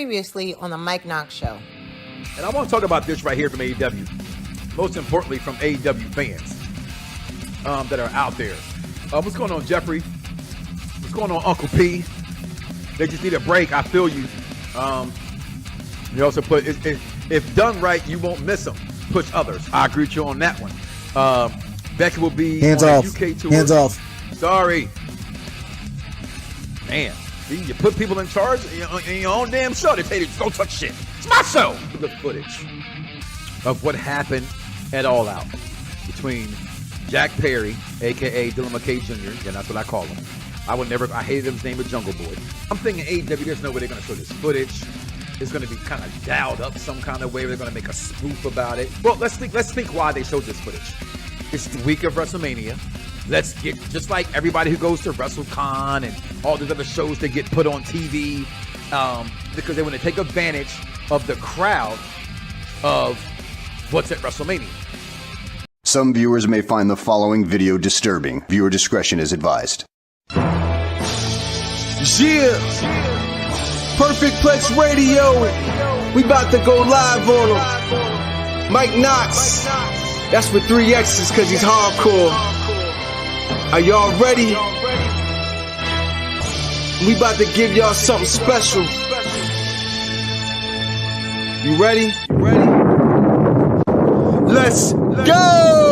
previously on the Mike Knoxxx Show. And I want to talk about this right here from AEW. Most importantly, from AEW fans that are out there. What's going on, Jeffrey? What's going on, Uncle P? They just need a break. I feel you. You also put, if done right, you won't miss them. Push others. I agree with you on that one. Becky will be hands on off. UK tour. Hands off. Sorry. Man, see, you put people in charge in your own damn show. They tell you, don't touch shit. It's my show. The footage of what happened at All Out between Jack Perry, a.k.a. Dylan McKay Jr., and that's what I call him. I hated his name was Jungle Boy. I'm thinking AEW, there's no way they're going to show this footage. It's going to be kind of dialed up some kind of way. They're going to make a spoof about it. Well, let's think why they showed this footage. It's the week of WrestleMania. Let's get, just like everybody who goes to WrestleCon and all these other shows that get put on TV, because they want to take advantage of the crowd of what's at WrestleMania. Some viewers may find the following video disturbing. Viewer discretion is advised. Yeah, Perfect Plex Radio. We about to go live on him. Mike Knoxxx. That's with 3 X's because he's hardcore. Are y'all ready? We about to give y'all something special. You ready? Let's go!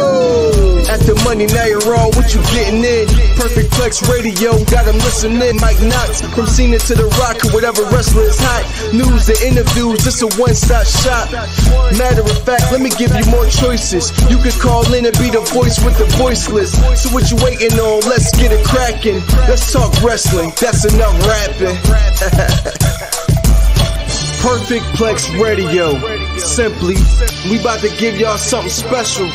At the money, now you're all what you getting in. Perfect Plex Radio, got them listening. Mike Knoxxx, from Cena to The Rock, or whatever wrestler is hot. News and interviews, it's a one-stop shop. Matter of fact, let me give you more choices. You could call in and be the voice with the voiceless. So what you waiting on? Let's get it cracking. Let's talk wrestling, that's enough rapping. Perfect Plex Radio. Simply, we about to give y'all something special.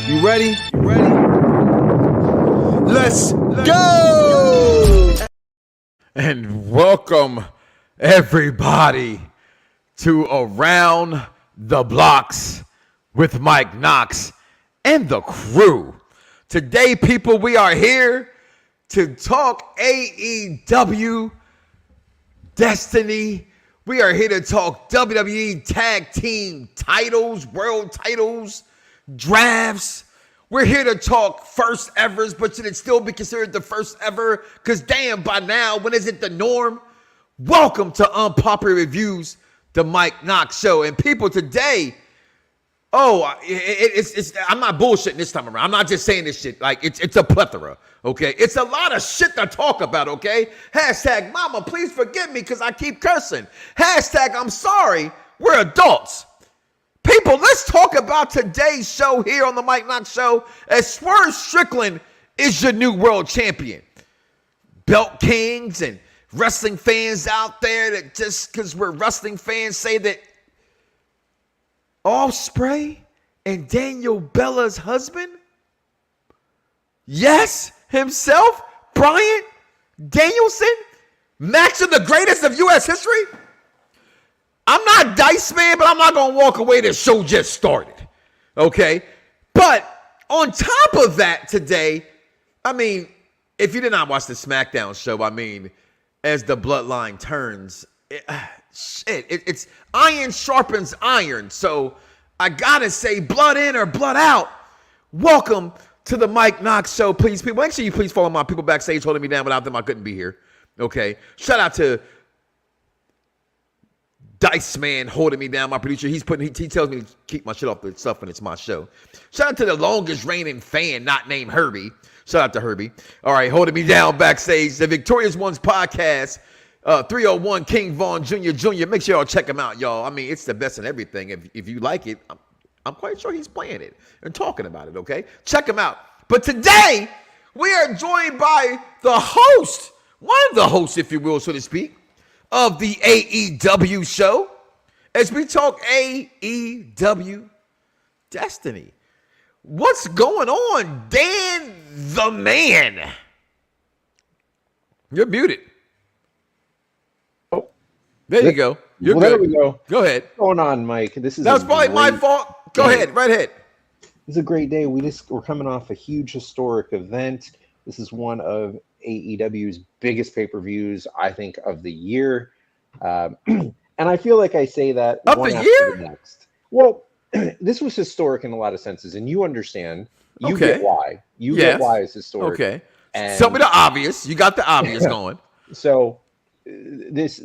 You ready? Let's go! And welcome everybody to Around the Bloxxx with Mike Knoxxx and the crew. Today, people, we are here to talk AEW Destiny. We are here to talk WWE Tag Team titles, world titles, drafts. We're here to talk first evers, but should it still be considered the first ever? Because damn, by now, when is it the norm? Welcome to Unpopular Reviews, the Mike Knoxxx Show. And people, today, I'm not bullshitting this time around. I'm not just saying this shit. Like, it's a plethora, okay? It's a lot of shit to talk about, okay? Hashtag, mama, please forgive me because I keep cursing. Hashtag, I'm sorry, we're adults. People, let's talk about today's show here on the Mike Knoxxx Show, as Swerve Strickland is your new world champion. Belt kings and wrestling fans out there that just because we're wrestling fans say that Ospreay and Daniel Bella's husband, yes, himself, Bryan Danielson, match of the greatest of U.S. history. I'm not Dice Man, but I'm not going to walk away. The show just started, okay? But on top of that today, I mean, if you did not watch the Smackdown show, I mean, as the bloodline turns, it's iron sharpens iron. So I got to say, blood in or blood out. Welcome to the Mike Knoxxx Show, please, people. Make sure you please follow my people backstage holding me down. Without them, I couldn't be here, okay? Shout out to Dice Man holding me down, my producer. He tells me to keep my shit off the stuff when it's my show. Shout out to the longest reigning fan not named Herbie. Shout out to Herbie. All right, holding me down backstage. The Victorious Ones podcast, 301 King Vaughn Jr. Make sure y'all check him out, y'all. I mean, it's the best in everything. If you like it, I'm quite sure he's playing it and talking about it, okay? Check him out. But today, we are joined by the host, one of the hosts, if you will, so to speak, of the AEW show, as we talk AEW Destiny. What's going on, Dan the Man? You're muted. Oh, there you go. You're well, good. There we go. Go ahead. What's going on, Mike? That was probably my fault. Go ahead. Right ahead. This is a great day. We're coming off a huge historic event. This is one of AEW's biggest pay-per-views, I think, of the year. And I feel like I say that of one the after year? the next. Well, this was historic in a lot of senses, and you understand. You get why. You get why it's historic. Okay. And tell me the obvious. You got the obvious going. So this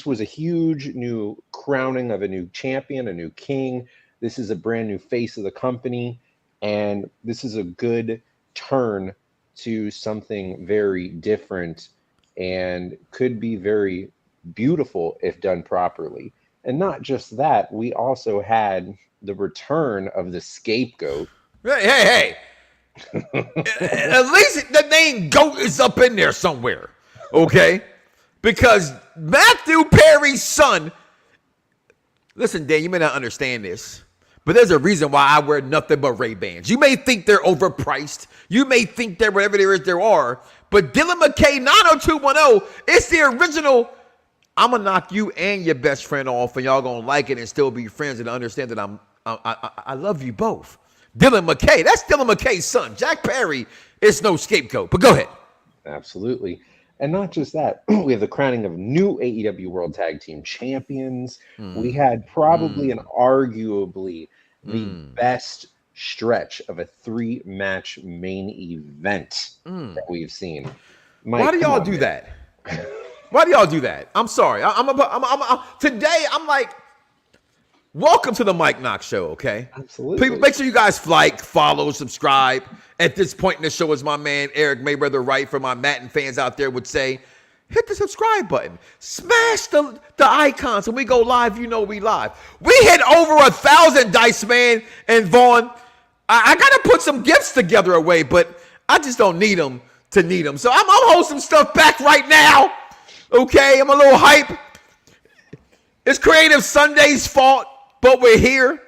was a huge new crowning of a new champion, a new king. This is a brand new face of the company, and this is a good turn to something very different and could be very beautiful if done properly. And not just that, we also had the return of the scapegoat. Hey. At least the name GOAT is up in there somewhere, okay? Because Matthew Perry's son, listen, Dan, you may not understand this, but there's a reason why I wear nothing but Ray-Bans. You may think they're overpriced. You may think they're whatever there is there are, but Dylan McKay 90210, it's the original. I'm going to knock you and your best friend off, and y'all going to like it and still be friends and understand that I love you both. Dylan McKay, that's Dylan McKay's son. Jack Perry is no scapegoat, but go ahead. Absolutely. And not just that, we have the crowning of new AEW World Tag Team Champions. We had probably and arguably the best stretch of a 3-match main event that we've seen. Mike, why do y'all do that? Why do y'all do that? I'm sorry. Today, I'm like, welcome to the Mike Knoxxx Show, okay? Absolutely. People, make sure you guys like, follow, subscribe. At this point in the show, as my man Eric Mayweather Wright for my Madden fans out there would say, hit the subscribe button. Smash the icons. When we go live, you know we live. We hit over 1,000, Dice Man and Vaughn. I got to put some gifts together away, but I just don't need them to need them. So I'm holding some stuff back right now, okay? I'm a little hype. It's Creative Sunday's fault, but we're here.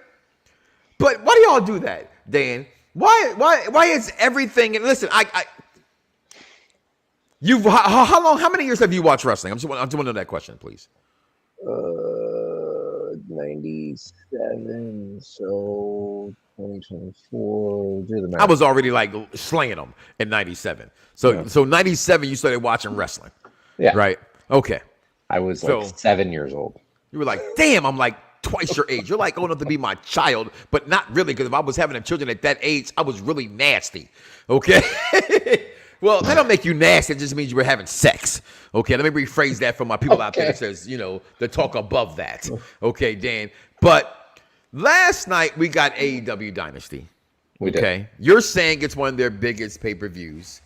But why do y'all do that, Dan? Why is everything? And listen, how many years have you watched wrestling? I just want to know that question, please. 97, so 2024. Do the math. I was already like slaying them in 97. So 97, you started watching wrestling. Yeah. Right. Okay. I was like 7 years old. You were like, damn, I'm like twice your age. You're like old enough to be my child, but not really, because if I was having children at that age, I was really nasty. Okay. Well, that don't make you nasty. It just means you were having sex. Okay, let me rephrase that for my people out there that says, the talk above that. Okay, Dan. But last night we got AEW Dynasty. We did. Okay. You're saying it's one of their biggest pay-per-views.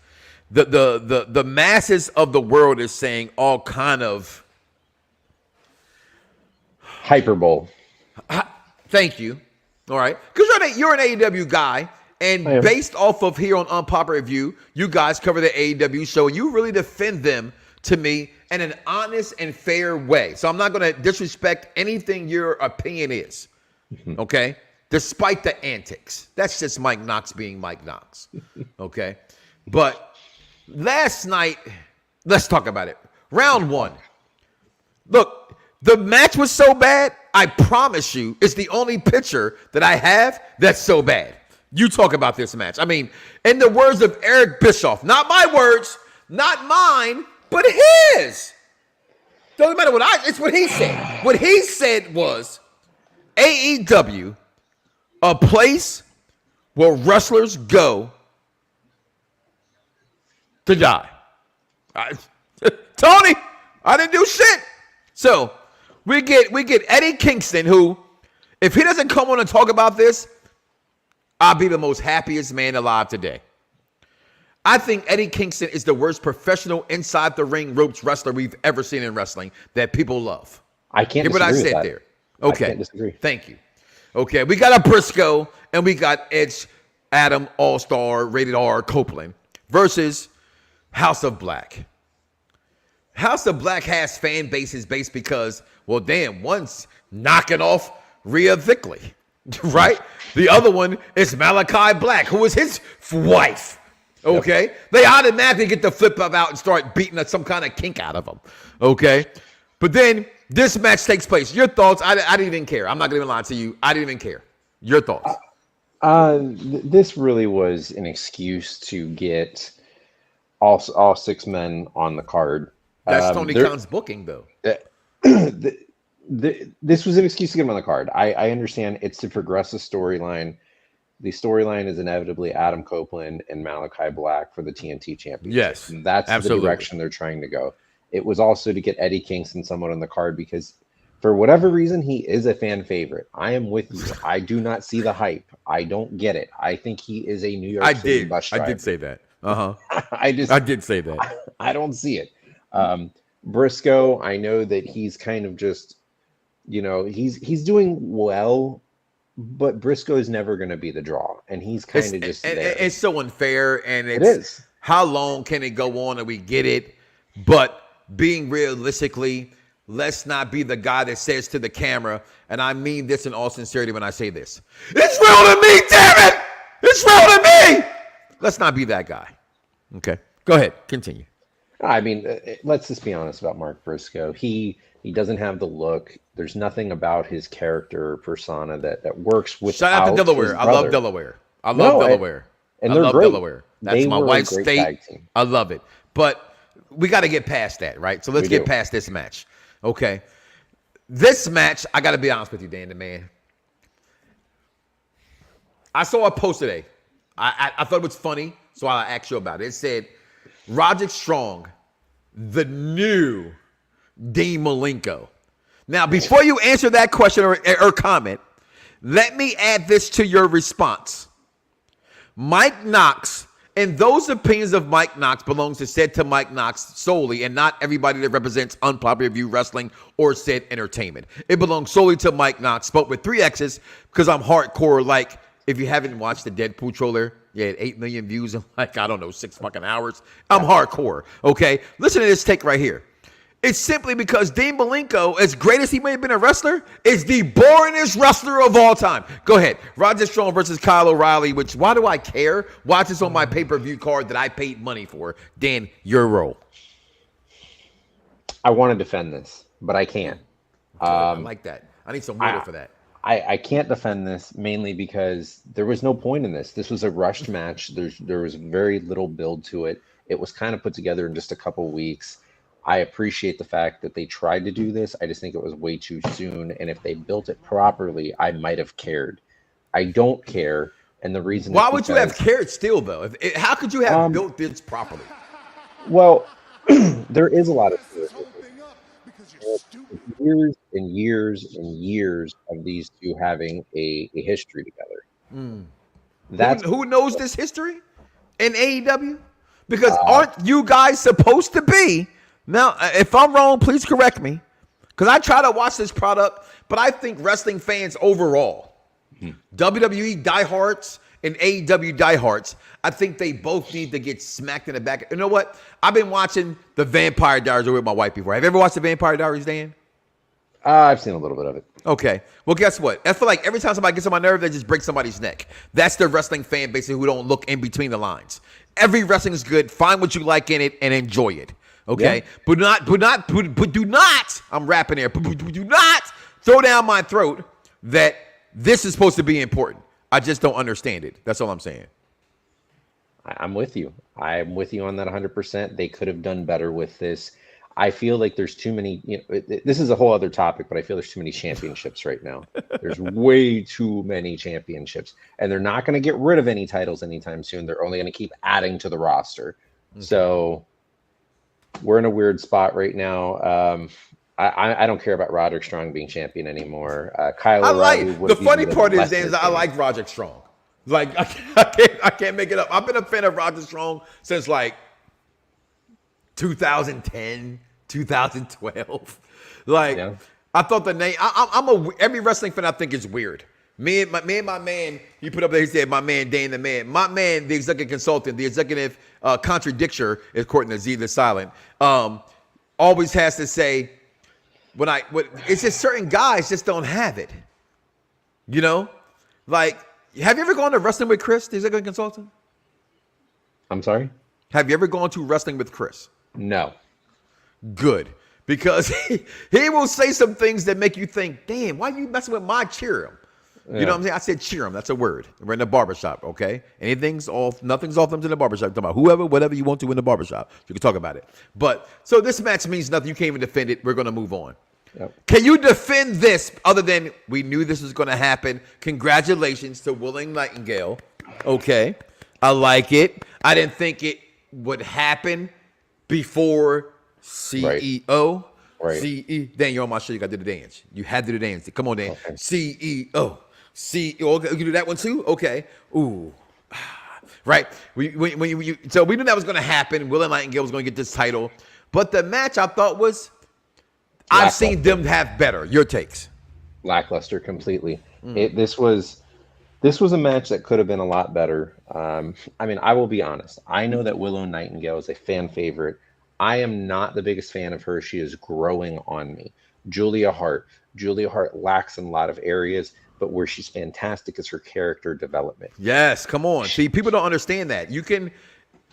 The masses of the world is saying all kind of hyperbole. Thank you. All right. Because you're an AEW guy. And based off of here on Unpopular Review, you guys cover the AEW show, and you really defend them to me in an honest and fair way. So I'm not going to disrespect anything your opinion is, okay? Despite the antics. That's just Mike Knoxxx being Mike Knoxxx, okay? But last night, let's talk about it. Round 1. Look, the match was so bad, I promise you, it's the only picture that I have that's so bad. You talk about this match. I mean, in the words of Eric Bischoff, not my words, not mine, but his. Doesn't matter it's what he said. What he said was AEW, a place where wrestlers go to die. Tony, I didn't do shit. So we get Eddie Kingston, who, if he doesn't come on and talk about this, I'll be the most happiest man alive today. I think Eddie Kingston is the worst professional inside the ring ropes wrestler we've ever seen in wrestling that people love. I can't hear what I said there. Okay. I can't disagree. Thank you. Okay, we got a Briscoe and we got Edge, Adam, All-Star, Rated R, Copeland versus House of Black. House of Black has fan bases based because, well, damn, one's knocking off Rhea Vickley. Right? The other one is Malachi Black, who is his wife. Okay? Yep. They automatically get the flip up out and start beating some kind of kink out of them. Okay? But then this match takes place. Your thoughts? I didn't even care. I'm not going to even lie to you. I didn't even care. Your thoughts? This really was an excuse to get all 6 men on the card. That's Tony Khan's booking, though. This was an excuse to get him on the card. I understand it's to progress the storyline. The storyline is inevitably Adam Copeland and Malachi Black for the TNT Championship. Yes, and that's absolutely the direction they're trying to go. It was also to get Eddie Kingston somewhat on the card because for whatever reason, he is a fan favorite. I am with you. I do not see the hype. I don't get it. I think he is a New York City bus driver. I did say that. I did say that. I don't see it. Briscoe, I know that he's kind of just, he's doing well, but Briscoe is never going to be the draw, and he's kind of just there. It's so unfair, and it is. How long can it go on and we get it? But being realistically, let's not be the guy that says to the camera, and I mean this in all sincerity when I say this, it's real to me, damn it! It's real to me! Let's not be that guy. Okay, go ahead, continue. I mean, let's just be honest about Mark Briscoe. He doesn't have the look. There's nothing about his character or persona that works with. Shout out to Delaware. I love Delaware. I love Delaware. And they're great. Delaware. That's my wife's state. I love it. But we got to get past that, right? So let's get past this match. Okay. This match, I got to be honest with you, Dan the man. I saw a post today. I thought it was funny, so I asked you about it. It said, Roderick Strong, the new Dean Malenko. Now, before you answer that question or comment, let me add this to your response. Mike Knoxxx, and those opinions of Mike Knoxxx belongs to said to Mike Knoxxx solely, and not everybody that represents Unpopular View Wrestling or said entertainment. It belongs solely to Mike Knoxxx, spoke with 3 X's because I'm hardcore. Like, if you haven't watched the Deadpool trailer, you had 8 million views in 6 fucking hours. I'm hardcore, okay? Listen to this take right here. It's simply because Dean Malenko, as great as he may have been a wrestler, is the boringest wrestler of all time. Go ahead. Roger Strong versus Kyle O'Reilly, which, why do I care? Watch this on my pay-per-view card that I paid money for. Dan, your role. I want to defend this, but I can't. I like that. I need some water for that. I can't defend this mainly because there was no point in this. This was a rushed match. There was very little build to it. It was kind of put together in just a couple weeks. I appreciate the fact that they tried to do this. I just think it was way too soon. And if they built it properly, I might have cared. I don't care. And the reason why would you have cared still, though? How could you have built this properly? Well, there is a lot of years and years and years of these two having a history together. That's who knows this history in AEW? Because aren't you guys supposed to be? Now, if I'm wrong, please correct me. Because I try to watch this product, but I think wrestling fans overall, WWE diehards and AEW diehards, I think they both need to get smacked in the back. You know what? I've been watching the Vampire Diaries with my wife before. Have you ever watched the Vampire Diaries, Dan? I've seen a little bit of it. Okay. Well, guess what? I feel like every time somebody gets on my nerve, they just break somebody's neck. That's the wrestling fan basically who don't look in between the lines. Every wrestling is good. Find what you like in it and enjoy it. Okay. Yeah. But do not, I'm rapping here, but do not throw down my throat that this is supposed to be important. I just don't understand it. That's all I'm saying. I'm with you. I'm with you on that 100%. They could have done better with this. I feel like there's too many, this is a whole other topic, but I feel there's too many championships right now. There's way too many championships, and they're not going to get rid of any titles anytime soon. They're only going to keep adding to the roster. Okay. So we're in a weird spot right now. I don't care about Roderick Strong being champion anymore. Kyle O'Reilly. The funny part is I like Roderick Strong. Like I can't make it up. I've been a fan of Roderick Strong since 2010, 2012. I thought the name. Every wrestling fan I think is weird. Me and my man, you put up there. He said, "My man, Dan the man." My man, the executive consultant, the executive contradictor, according to Z the Silent, always has to say, it's just certain guys just don't have it. Have you ever gone to Wrestling with Chris, the executive consultant? I'm sorry? Have you ever gone to Wrestling with Chris? No. Good. Because he will say some things that make you think, damn, why are you messing with my cheer? You know what I'm saying? I said cheer them. That's a word. We're in the barbershop, okay? Nothing's off limits in the barbershop. Talking about whoever, whatever you want to in the barbershop. You can talk about it. But so this match means nothing. You can't even defend it. We're gonna move on. Yep. Can you defend this other than we knew this was gonna happen? Congratulations to Willing Nightingale. Okay. I like it. I didn't think it would happen before CEO. Right. Dan, you're on my show. You got to do the dance. You had to do the dance. Come on, Dan. Okay. CEO. CEO. You do that one too? Okay. Ooh. Right. So we knew that was going to happen. Will Nightingale was going to get this title. But the match I thought was, I've seen them have better. Your takes. Lackluster completely. This was a match that could have been a lot better. I mean, I will be honest. I know that Willow Nightingale is a fan favorite. I am not the biggest fan of her. She is growing on me. Julia Hart lacks in a lot of areas, but where she's fantastic is her character development. Yes, come on. See, people don't understand that.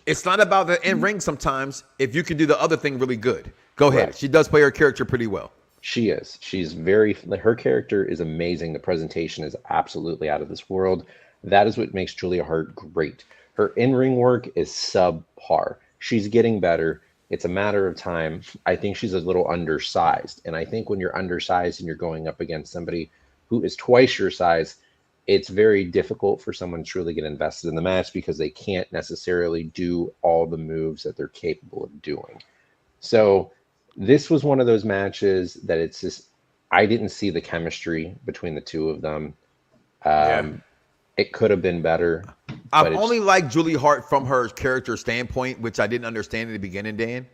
It's not about the in-ring sometimes if you can do the other thing really good. Go ahead. Right. She does play her character pretty well. She is. Her character is amazing. The presentation is absolutely out of this world. That is what makes Julia Hart great. Her in-ring work is subpar. She's getting better. It's a matter of time. I think she's a little undersized. And I think when you're undersized and you're going up against somebody who is twice your size, it's very difficult for someone to truly get invested in the match because they can't necessarily do all the moves that they're capable of doing. So this was one of those matches that it's just, I didn't see the chemistry between the two of them. It could have been better. I've only liked Julie Hart from her character standpoint, which I didn't understand in the beginning, Dan.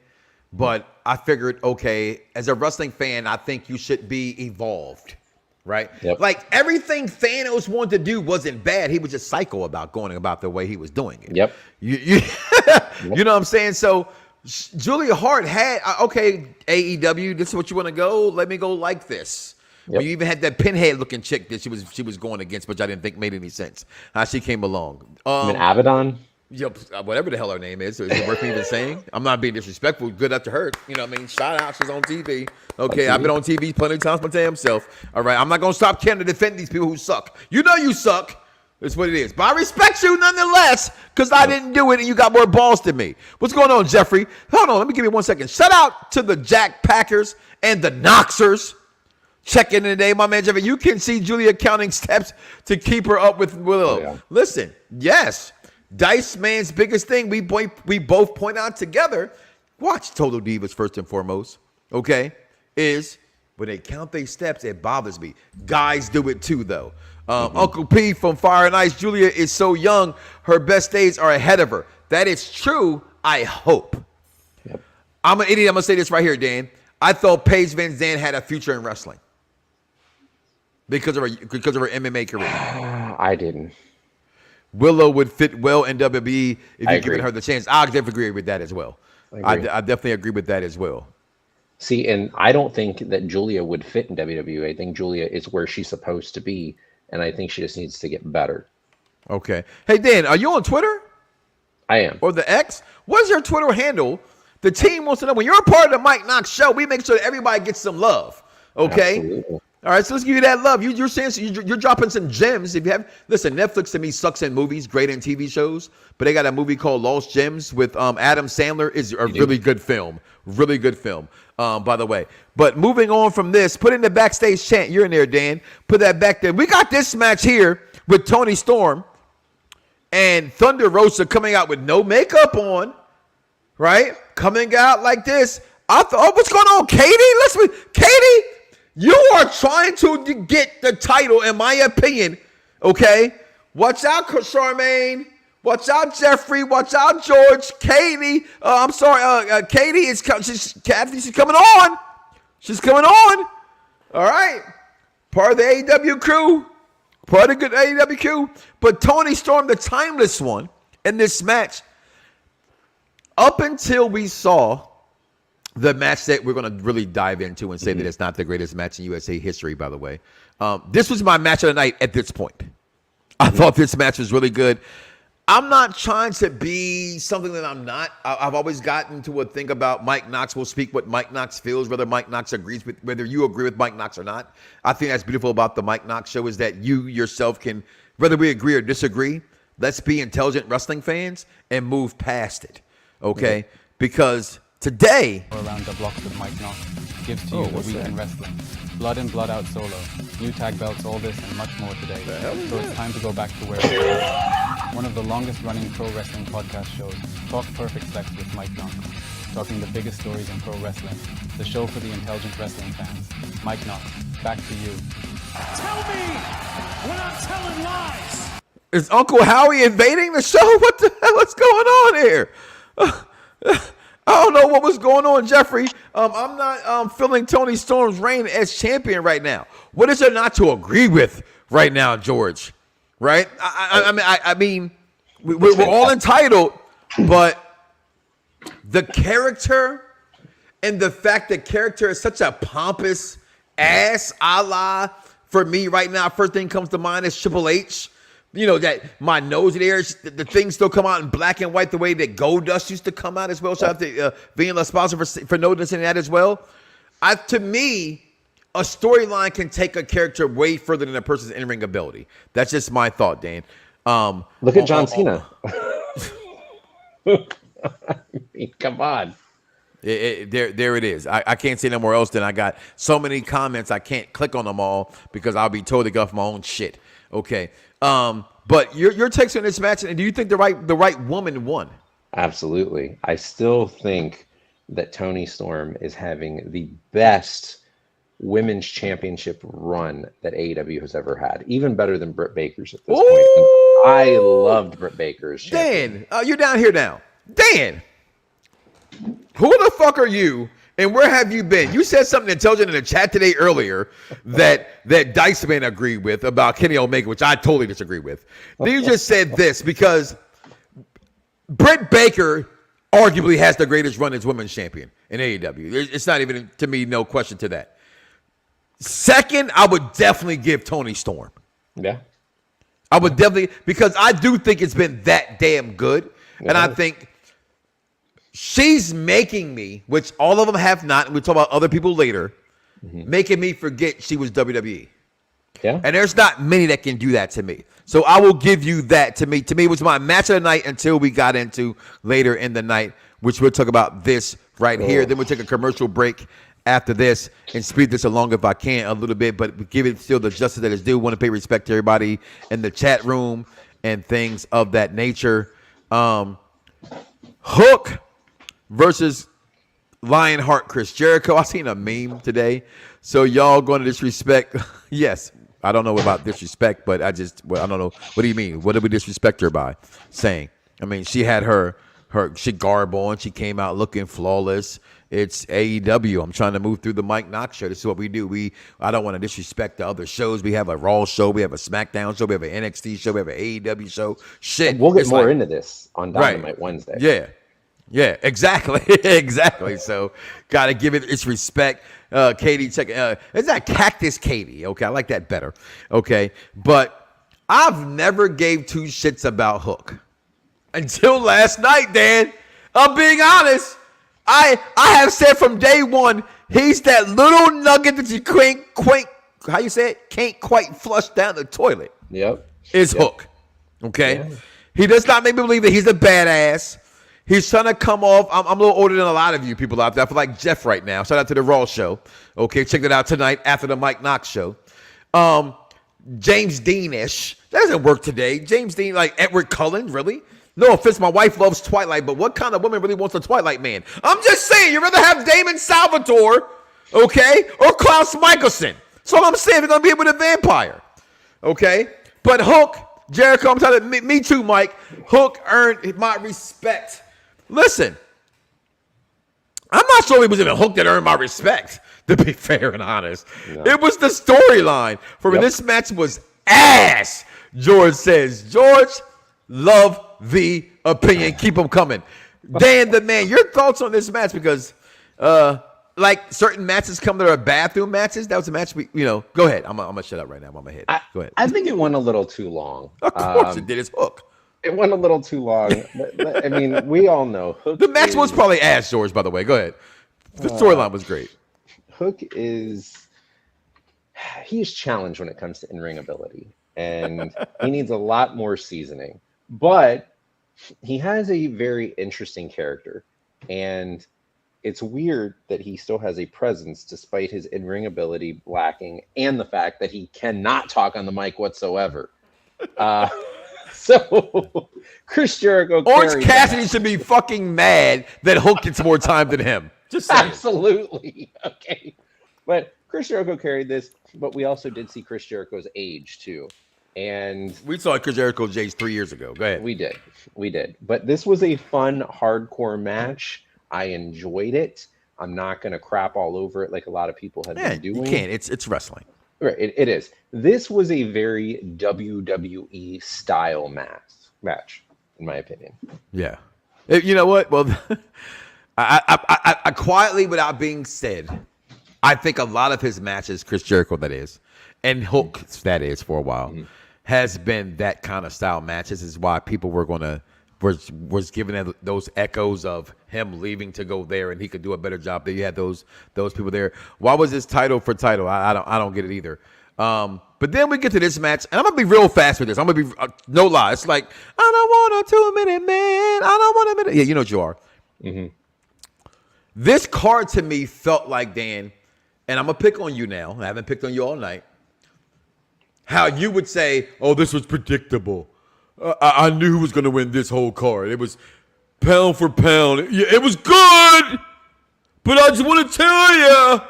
But I figured, okay, as a wrestling fan, I think you should be evolved, right? Yep. Like everything Thanos wanted to do wasn't bad. He was just psycho about going about the way he was doing it. Yep. You know what I'm saying? So Julia Hart had, okay, AEW, this is what you want to go? Let me go like this. Yep. You even had that pinhead looking chick that she was going against, which I didn't think made any sense. How she came along. Abaddon? Yep, whatever the hell her name is. Is it worth me even saying? I'm not being disrespectful. Good up to her. You know what I mean? Shout out. She's on TV. Okay, I've been on TV plenty of times my damn self. All right, I'm not going to stop trying to defend these people who suck. You know you suck. That's what it is. But I respect you nonetheless because I didn't do it and you got more balls than me. What's going on, Jeffrey? Hold on. Let me give you 1 second. Shout out to the Jack Packers and the Knoxxers. Checking in today, my man Jeffrey. You can see Julia counting steps to keep her up with Willow. Yeah. Listen, yes, Dice Man's biggest thing we both point out together. Watch Total Divas first and foremost. Okay, is when they count their steps, it bothers me. Guys do it too, though. Uncle P from Fire and Ice. Julia is so young; her best days are ahead of her. That is true. I hope. Yep. I'm an idiot. I'm gonna say this right here, Dan. I thought Paige Van Zandt had a future in wrestling. Because of her MMA career. I didn't. Willow would fit well in WWE if you given her the chance. I definitely agree with that as well. I definitely agree with that as well. See, and I don't think that Julia would fit in WWE. I think Julia is where she's supposed to be, and I think she just needs to get better. Okay. Hey, Dan, are you on Twitter? I am. Or the X? What's your Twitter handle? The team wants to know. When you're a part of the Mike Knoxxx show, we make sure that everybody gets some love. Okay? Absolutely. All right, so let's give you that love. You're saying you're dropping some gems. If you have, listen, Netflix to me sucks in movies, great in TV shows, but they got a movie called Lost Gems with Adam Sandler. Is a really good film, by the way. But moving on from this, put in the backstage chant. You're in there, Dan. Put that back there. We got this match here with Toni Storm and Thunder Rosa coming out with no makeup on, right? Coming out like this. I thought, what's going on, Katie? Katie. You are trying to get the title, in my opinion, okay? Watch out, Charmaine. Watch out, Jeffrey. Watch out, George. Katie. Katie is Kathy. She's coming on. She's coming on. All right. Part of the AEW crew. Part of the good AEW crew. But Toni Storm, the timeless one, in this match, up until we saw the match that we're going to really dive into and say that it's not the greatest match in USA history, by the way. This was my match of the night at this point. I thought this match was really good. I'm not trying to be something that I'm not. I've always gotten to a thing about Mike Knoxxx will speak what Mike Knoxxx feels, whether Mike Knoxxx agrees with, whether you agree with Mike Knoxxx or not. I think that's beautiful about the Mike Knoxxx show is that you yourself can, whether we agree or disagree, let's be intelligent wrestling fans and move past it, okay? Mm-hmm. Because today... Around the Bloxxx with Mike Knoxxx gives to you the week in wrestling. Blood in, blood out solo, new tag belts, all this and much more today. So it's time to go back to where it was. One of the longest running pro wrestling podcast shows, Talk Perfect Plex with Mike Knoxxx. Talking the biggest stories in pro wrestling. The show for the intelligent wrestling fans. Mike Knoxxx, back to you. Tell me when I'm telling lies. Is Uncle Howie invading the show? What the hell is going on here? I don't know what was going on, Jeffrey. I'm not feeling Toni Storm's reign as champion right now. What is there not to agree with right now, George? Right? I mean, we're all entitled, but the character and the fact that character is such a pompous ass, a la, for me right now, first thing comes to mind is Triple H. You know, that my nose there, the things still come out in black and white the way that Goldust used to come out as well. Shout out to being a sponsor for noticing that as well. To me, a storyline can take a character way further than a person's in-ring ability. That's just my thought, Dan. Look at John Cena. I mean, come on. There it is. I can't say no more else than I got so many comments I can't click on them all because I'll be told to get off my own shit. Okay. But your takes on this match, and do you think the right woman won? Absolutely. I still think that Toni Storm is having the best women's championship run that AEW has ever had, even better than Britt Baker's at this point. I loved Britt Baker's champion. Dan, you're down here now. Dan, who the fuck are you? And where have you been? You said something intelligent in the chat today earlier that Dice Man agreed with about Kenny Omega, which I totally disagree with. Then you just said this because Britt Baker arguably has the greatest run as women's champion in AEW. It's not even, to me, no question to that. Second, I would definitely give Toni Storm. Yeah. I would definitely, because I do think it's been that damn good. Yeah. And I think she's making me, which all of them have not, and we'll talk about other people later, making me forget she was WWE. Yeah. And there's not many that can do that to me. So I will give you that. To me, it was my match of the night until we got into later in the night, which we'll talk about this right here. Then we'll take a commercial break after this and speed this along if I can a little bit, but give it still the justice that is due. Want to pay respect to everybody in the chat room and things of that nature. Hook versus Lionheart Chris Jericho. I seen a meme today. So y'all going to disrespect. Yes, I don't know about disrespect, but I don't know. What do you mean? What did we disrespect her by saying? I mean, she had her garb on. She came out looking flawless. It's AEW. I'm trying to move through the Mike Knoxxx show. This is what we do. I don't want to disrespect the other shows. We have a Raw show. We have a Smackdown show. We have an NXT show. We have an AEW show. Shit. And we'll get more into this on Dynamite Wednesday. Yeah, exactly. Exactly. So, got to give it its respect. Katie, check. It's that Cactus Katie. Okay, I like that better. Okay, but I've never gave two shits about Hook until last night, Dan. I'm being honest. I have said from day one, he's that little nugget that you how you say it? Can't quite flush down the toilet. Yep. Hook. Okay? Yeah. He does not make me believe that he's a badass. He's trying to come off. I'm a little older than a lot of you people out there. I feel like Jeff right now. Shout out to the Raw show. Okay, check that out tonight after the Mike Knoxxx show. James Dean-ish. That doesn't work today. James Dean, like Edward Cullen, really? No offense, my wife loves Twilight, but what kind of woman really wants a Twilight man? I'm just saying, you'd rather have Damon Salvatore, okay, or Klaus Michelson. That's all I'm saying. They're going to be with a vampire, okay? But Hook, Jericho, I'm telling you, me too, Mike. Hook earned my respect. Listen, I'm not sure it was even Hook that earned my respect, to be fair and honest. No. It was the storyline. For me, this match was ass, George says. George, love the opinion. Keep them coming. Dan the man, your thoughts on this match? Because like certain matches come that are bathroom matches. That was a match go ahead. I'm gonna shut up right now. I'm on my head. Go ahead. I think it went a little too long. Of course it did. It's Hook. It went a little too long. But, I mean, we all know Hook. The match was probably ass, George, by the way. Go ahead. The storyline was great. Hook is challenged when it comes to in-ring ability, and he needs a lot more seasoning. But he has a very interesting character, and it's weird that he still has a presence despite his in-ring ability lacking and the fact that he cannot talk on the mic whatsoever. So Chris Jericho, Orange Cassidy should be fucking mad that Hook gets more time than him. Just saying. Absolutely. Okay. But Chris Jericho carried this, but we also did see Chris Jericho's age too. And we saw Chris Jericho's age 3 years ago. Go ahead. We did. But this was a fun, hardcore match. I enjoyed it. I'm not going to crap all over it like a lot of people have been doing. You can't. It's wrestling. Right. It is. This was a very WWE style match, in my opinion. Yeah. You know what? Well, I quietly, without being said, I think a lot of his matches, Chris Jericho, that is, and Hook, that is, for a while, has been that kind of style matches. Is why people were was giving those echoes of him leaving to go there, and he could do a better job. That you had those people there. Why was this title for title? I don't get it either. But then we get to this match, and I'm gonna be real fast with this. I'm gonna be no lie. It's like I don't want a 2-minute man. I don't want a minute. Yeah, you know what you are. Mm-hmm. This card to me felt like, Dan, and I'm gonna pick on you now. I haven't picked on you all night. How you would say, "Oh, this was predictable." I knew who was going to win this whole card. It was pound for pound. Yeah, it was good, but I just want to tell you,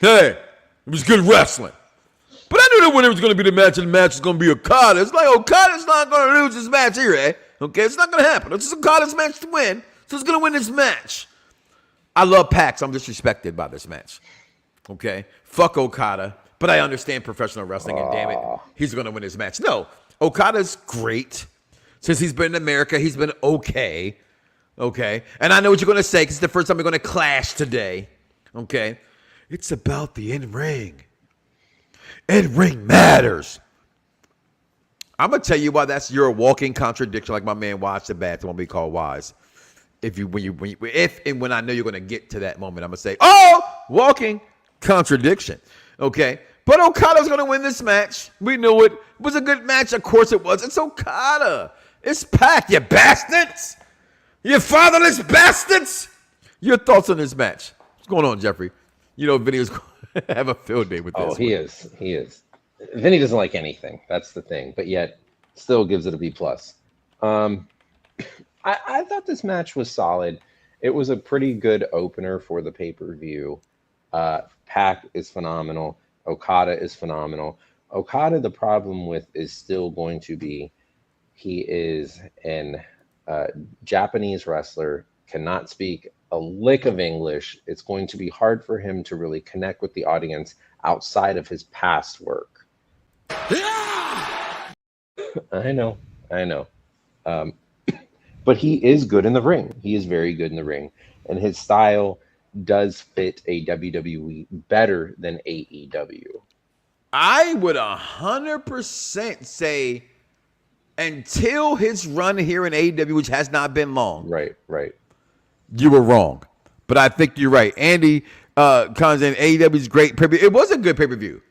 hey, it was good wrestling. But I knew the winner was going to be the match, and the match was going to be Okada. It's like Okada's not going to lose this match here, eh? Okay, it's not going to happen. It's just Okada's match to win, so he's going to win this match. I love Pac, so I'm disrespected by this match. Okay, fuck Okada. But I understand professional wrestling, and damn it, he's going to win this match. No, Okada's great. Since he's been in America, he's been okay. Okay? And I know what you're going to say, because it's the first time we're going to clash today. Okay? It's about the in-ring. In-ring matters. I'm going to tell you why you're a walking contradiction, like my man Watch the Bats, the one we call Wise. If and when I know you're going to get to that moment, I'm going to say, oh, walking contradiction. Okay, but Okada's going to win this match. We knew it. It was a good match. Of course it was. It's Okada. It's Pac, you bastards. You fatherless bastards. Your thoughts on this match? What's going on, Jeffrey? You know Vinny is going to have a field day with this. Oh, he is. He is. Vinny doesn't like anything. That's the thing. But yet, still gives it a B+. I thought this match was solid. It was a pretty good opener for the pay-per-view. Pac is phenomenal. Okada is phenomenal. Okada, the problem with is still going to be he is an Japanese wrestler, cannot speak a lick of English. It's going to be hard for him to really connect with the audience outside of his past work. I know. But he is good in the ring. He is very good in the ring. And his style does fit a WWE better than AEW. I would 100% say until his run here in AEW, which has not been long. Right. You were wrong. But I think you're right. Andy comes in, AEW's great pay-per-view. It was a good pay-per-view.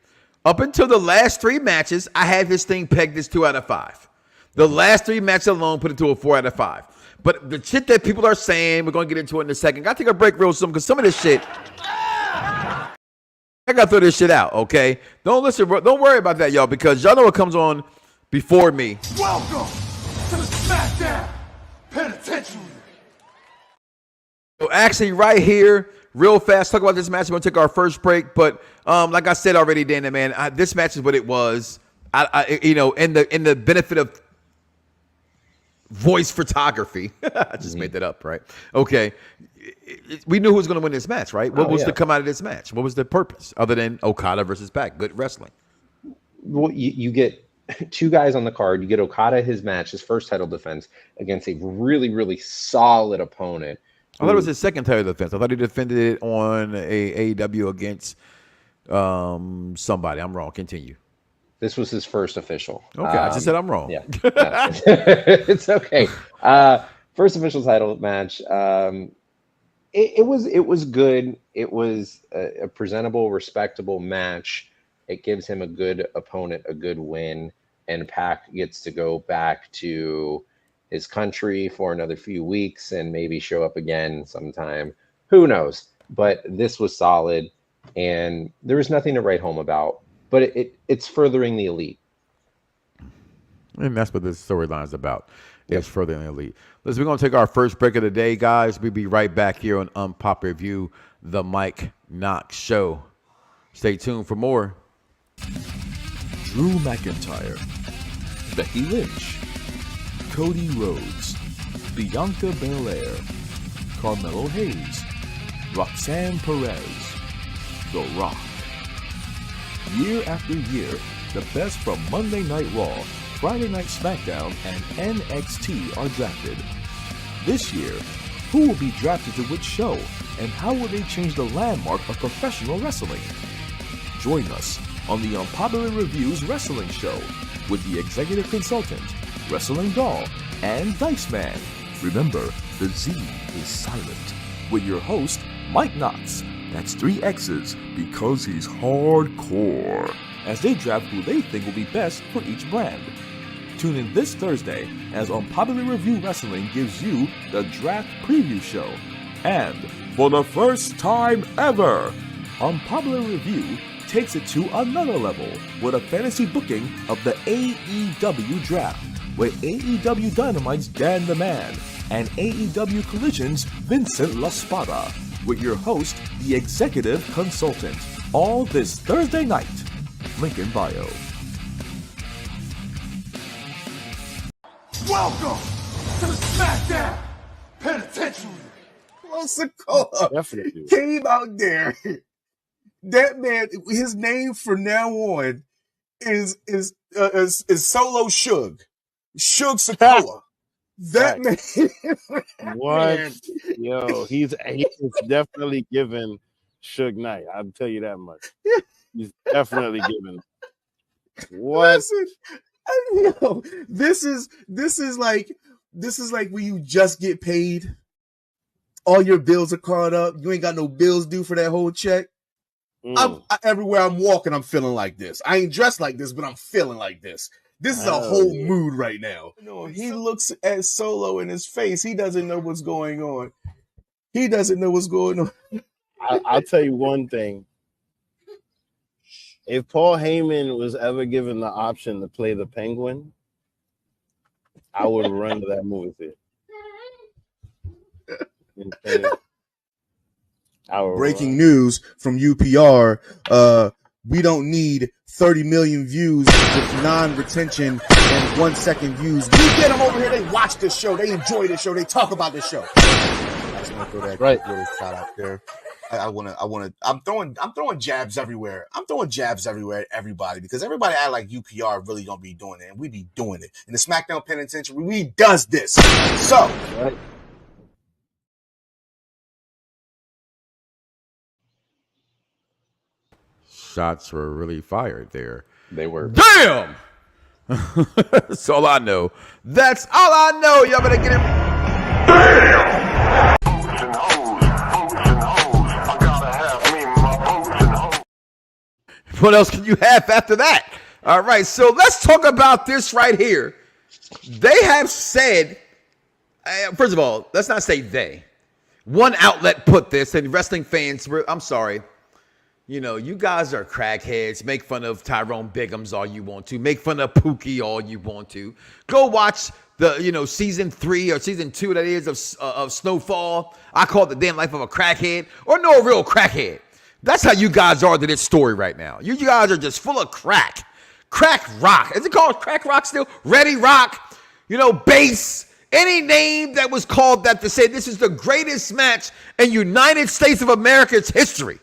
Up until the last 3 matches, I had this thing pegged as 2 out of 5. The last 3 matches alone put it to a 4 out of 5. But the shit that people are saying, we're going to get into it in a second. Got to take a break real soon because some of this shit, I got to throw this shit out, okay? Don't worry about that, y'all, because y'all know what comes on before me. Welcome to the Smackdown Penitentiary. So actually, right here, real fast, talk about this match. We're going to take our first break. But like I said already, Dana, man, this match is what it was. In the benefit of voice photography. I just made that up, right? Okay. We knew who was going to win this match, right? What was to come out of this match? What was the purpose other than Okada versus Pac? Good wrestling. Well, you get 2 guys on the card. You get Okada, his first title defense against a really, really solid opponent. I thought it was his second title defense. I thought he defended it on a AEW against somebody. I'm wrong. Continue. This was his first official. Okay, I just said I'm wrong. Yeah, it's okay. First official title match. It was good. It was a presentable, respectable match. It gives him a good opponent, a good win, and Pac gets to go back to his country for another few weeks and maybe show up again sometime. Who knows? But this was solid, and there was nothing to write home about. But it's furthering the elite. And that's what this storyline is about. It's furthering the elite. Listen, we're going to take our first break of the day, guys. We'll be right back here on Unpopular Review, the Mike Knoxxx Show. Stay tuned for more. Drew McIntyre, Becky Lynch, Cody Rhodes, Bianca Belair, Carmelo Hayes, Roxanne Perez, The Rock. Year after year, the best from Monday Night Raw, Friday Night Smackdown, and NXT are drafted. This year, who will be drafted to which show, and how will they change the landmark of professional wrestling? Join us on the Unpopular Reviews Wrestling Show with the executive consultant, Wrestling Doll, and Dice Man. Remember, the Z is silent. With your host, Mike Knoxxx. That's 3 X's because he's hardcore. As they draft who they think will be best for each brand. Tune in this Thursday as Unpopular Review Wrestling gives you the draft preview show. And for the first time ever, Unpopular Review takes it to another level with a fantasy booking of the AEW Draft, where AEW Dynamite's Dan the Man and AEW Collision's Vincent LaSpada, with your host, the executive consultant. All this Thursday night. Link in bio. Welcome to the Smackdown Penitentiary. Pensacola Definitely. came out there. That man, his name from now on is Solo Suge. Suge Sokoa. That man. What? Man. Yo, he's definitely giving Suge Knight. I'll tell you that much. He's definitely giving. What? Listen, yo, this is like when you just get paid. All your bills are caught up. You ain't got no bills due for that whole check. Everywhere I'm walking, I'm feeling like this. I ain't dressed like this, but I'm feeling like this. This is a whole mood right now. He looks at Solo in his face. He doesn't know what's going on. He doesn't know what's going on. I'll tell you one thing. If Paul Heyman was ever given the option to play the Penguin, I would run to that movie theater. Breaking news from UPR. We don't need 30 million views with non-retention and 1 second views. We get them over here. They watch this show. They enjoy this show. They talk about this show. I just want to throw that little shot out there. I'm throwing jabs everywhere. I'm throwing jabs everywhere at everybody because everybody act like UPR really gonna be doing it, and we be doing it. In the SmackDown Penitentiary, we does this. So. Right. Shots were really fired there. They were. Damn! That's all I know. That's all I know. Y'all better get it. Damn! What else can you have after that? All right, so let's talk about this right here. They have said, first of all, let's not say they. One outlet put this, and wrestling fans were, I'm sorry, you know, you guys are crackheads. Make fun of Tyrone Biggums all you want to. Make fun of Pookie all you want to. Go watch the, season 3 or season 2, that is, of Snowfall. I call it The Damn Life of a Crackhead, or no real crackhead. That's how you guys are to this story right now. You guys are just full of crack. Crack rock. Is it called crack rock still? Ready rock, bass. Any name that was called that to say this is the greatest match in United States of America's history.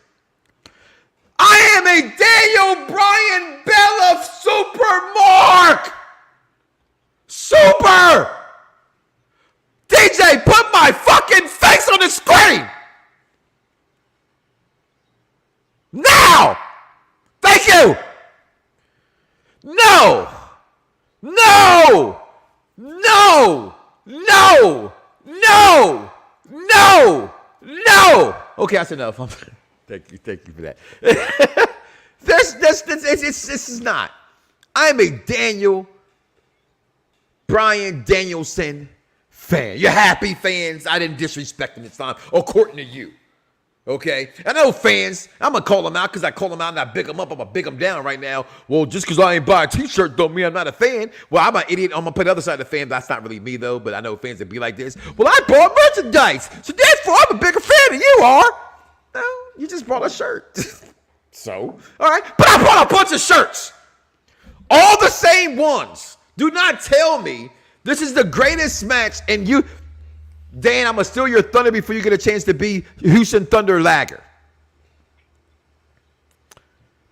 I am a Daniel Bryan Bell of Super Mark. Super. DJ, put my fucking face on the screen. Now! Thank you! No! No! No! No! No! Okay, that's enough. Thank you for that. This is not. I'm a Bryan Danielson fan. You're happy fans. I didn't disrespect him this time, according to you. Okay? I know fans, I'm going to call them out because I call them out and I big them up. I'm going to big them down right now. Well, just because I ain't buy a t-shirt don't mean I'm not a fan. Well, I'm an idiot. I'm going to put the other side of the fan. That's not really me, though, but I know fans that be like this. Well, I bought merchandise, so therefore I'm a bigger fan than you are. No, you just bought a shirt. So, all right. But I bought a bunch of shirts. All the same ones. Do not tell me this is the greatest match and you... Dan, I'm going to steal your thunder before you get a chance to be Houston Thunder Lager.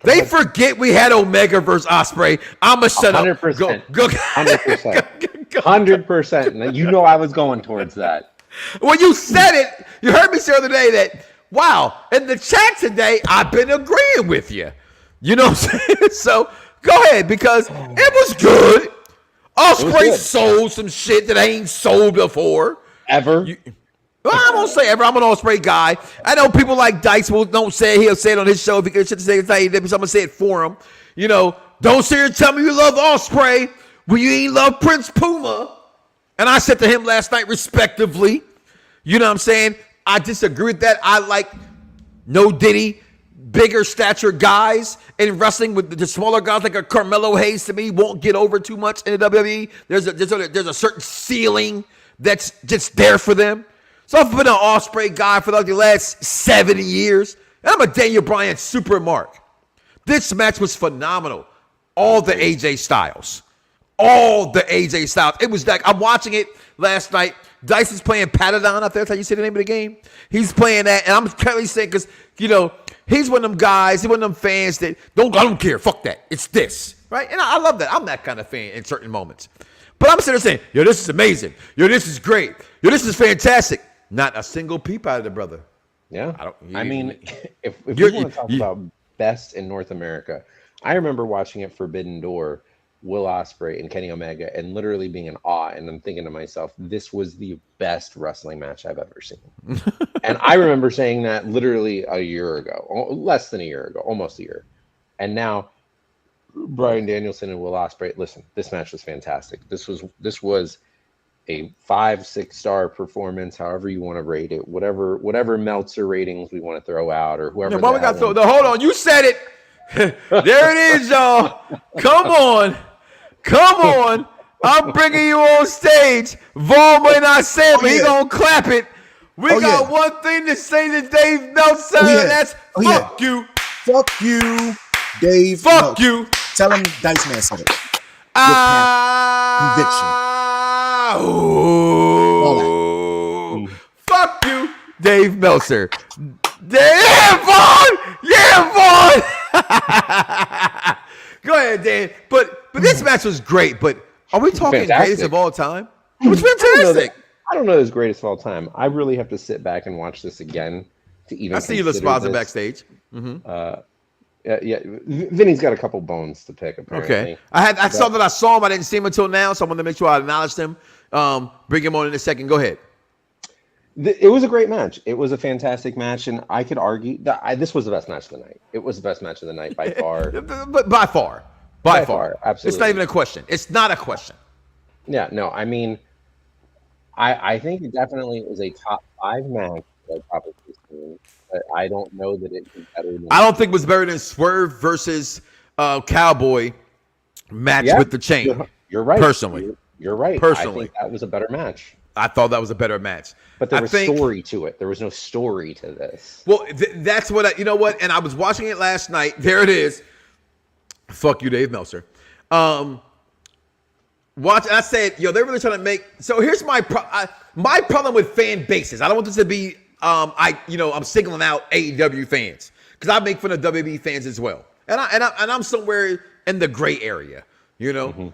They forget we had Omega versus Ospreay. I'm going to shut 100%. up. Go. 100%. 100%. You know I was going towards that. When you said it, you heard me say the other day that, wow, in the chat today, I've been agreeing with you. You know what I'm saying? So go ahead, because it was good. Ospreay sold some shit that I ain't sold before. Ever? Well, I won't say ever. I'm an Ospreay guy. I know people like Dice don't say it. He'll say it on his show if he gets shit to say it. So I'm going to say it for him. You know, don't sit here and tell me you love Ospreay when you ain't love Prince Puma. And I said to him last night, respectively, you know what I'm saying? I disagree with that. I like No Diddy, bigger stature guys in wrestling with the smaller guys like a Carmelo Hayes to me won't get over too much in the WWE. There's a certain ceiling that's just there for them. So I've been an Ospreay guy for like the last 70 years. And I'm a Daniel Bryan super mark. This match was phenomenal. All the AJ Styles. It was like, I'm watching it last night. Dice is playing Patadon. I think that's how you say the name of the game. He's playing that. And I'm currently saying, because, you know, he's one of them guys, he's one of them fans that I don't care. Fuck that. It's this. Right? And I love that. I'm that kind of fan in certain moments. But I'm sitting there saying, yo, this is amazing. Yo, this is great. Yo, this is fantastic. Not a single peep out of the brother. Yeah. I mean, if you want to talk about best in North America, I remember watching it Forbidden Door, Will Ospreay and Kenny Omega, and literally being in awe. And I'm thinking to myself, this was the best wrestling match I've ever seen. And I remember saying that literally a year ago, less than a year ago, almost a year. And now Bryan Danielson and Will Ospreay. Listen, this match was fantastic. This was a 5-6 star performance, however you want to rate it, whatever Meltzer ratings we want to throw out, or whoever. Why we got hold on, you said it. There it is, y'all. Come on. I'm bringing you on stage. Vaughn may not say it, but he gonna clap it. We got one thing to say to Dave Meltzer. That's fuck you. Fuck you, Dave. Fuck you. Tell him Dice Man said it. Conviction. Fuck you, Dave Meltzer. Vaughn. Go ahead, Dan. But this match was great. But are we talking greatest of all time? It was fantastic. I don't know this greatest of all time. I really have to sit back and watch this again to even. I see you, Lispaza backstage. Mm-hmm. Yeah. Vinny's got a couple bones to pick. Apparently. Okay. I saw him. I didn't see him until now, so I wanted to make sure I acknowledged him. Bring him on in a second. Go ahead. It was a great match. It was a fantastic match, and I could argue that this was the best match of the night. It was the best match of the night by far. But by far, absolutely. It's not even a question. It's not a question. Yeah, no. I mean, I think it definitely is a top 5 match that I've probably seen, but I don't know that it was better than. I don't think it was better than Swerve versus Cowboy match with the chain. You're right. Personally, you're right. Personally, I think that was a better match. I thought that was a better match. But there was story to it. There was no story to this. Well, that's what you know what? And I was watching it last night. There it is. Fuck you, Dave Meltzer. I said, yo, they're really trying to make. So here's my problem with fan bases. I don't want this to be. I'm singling out AEW fans because I make fun of WWE fans as well. And I'm somewhere in the gray area. You know. Mm-hmm.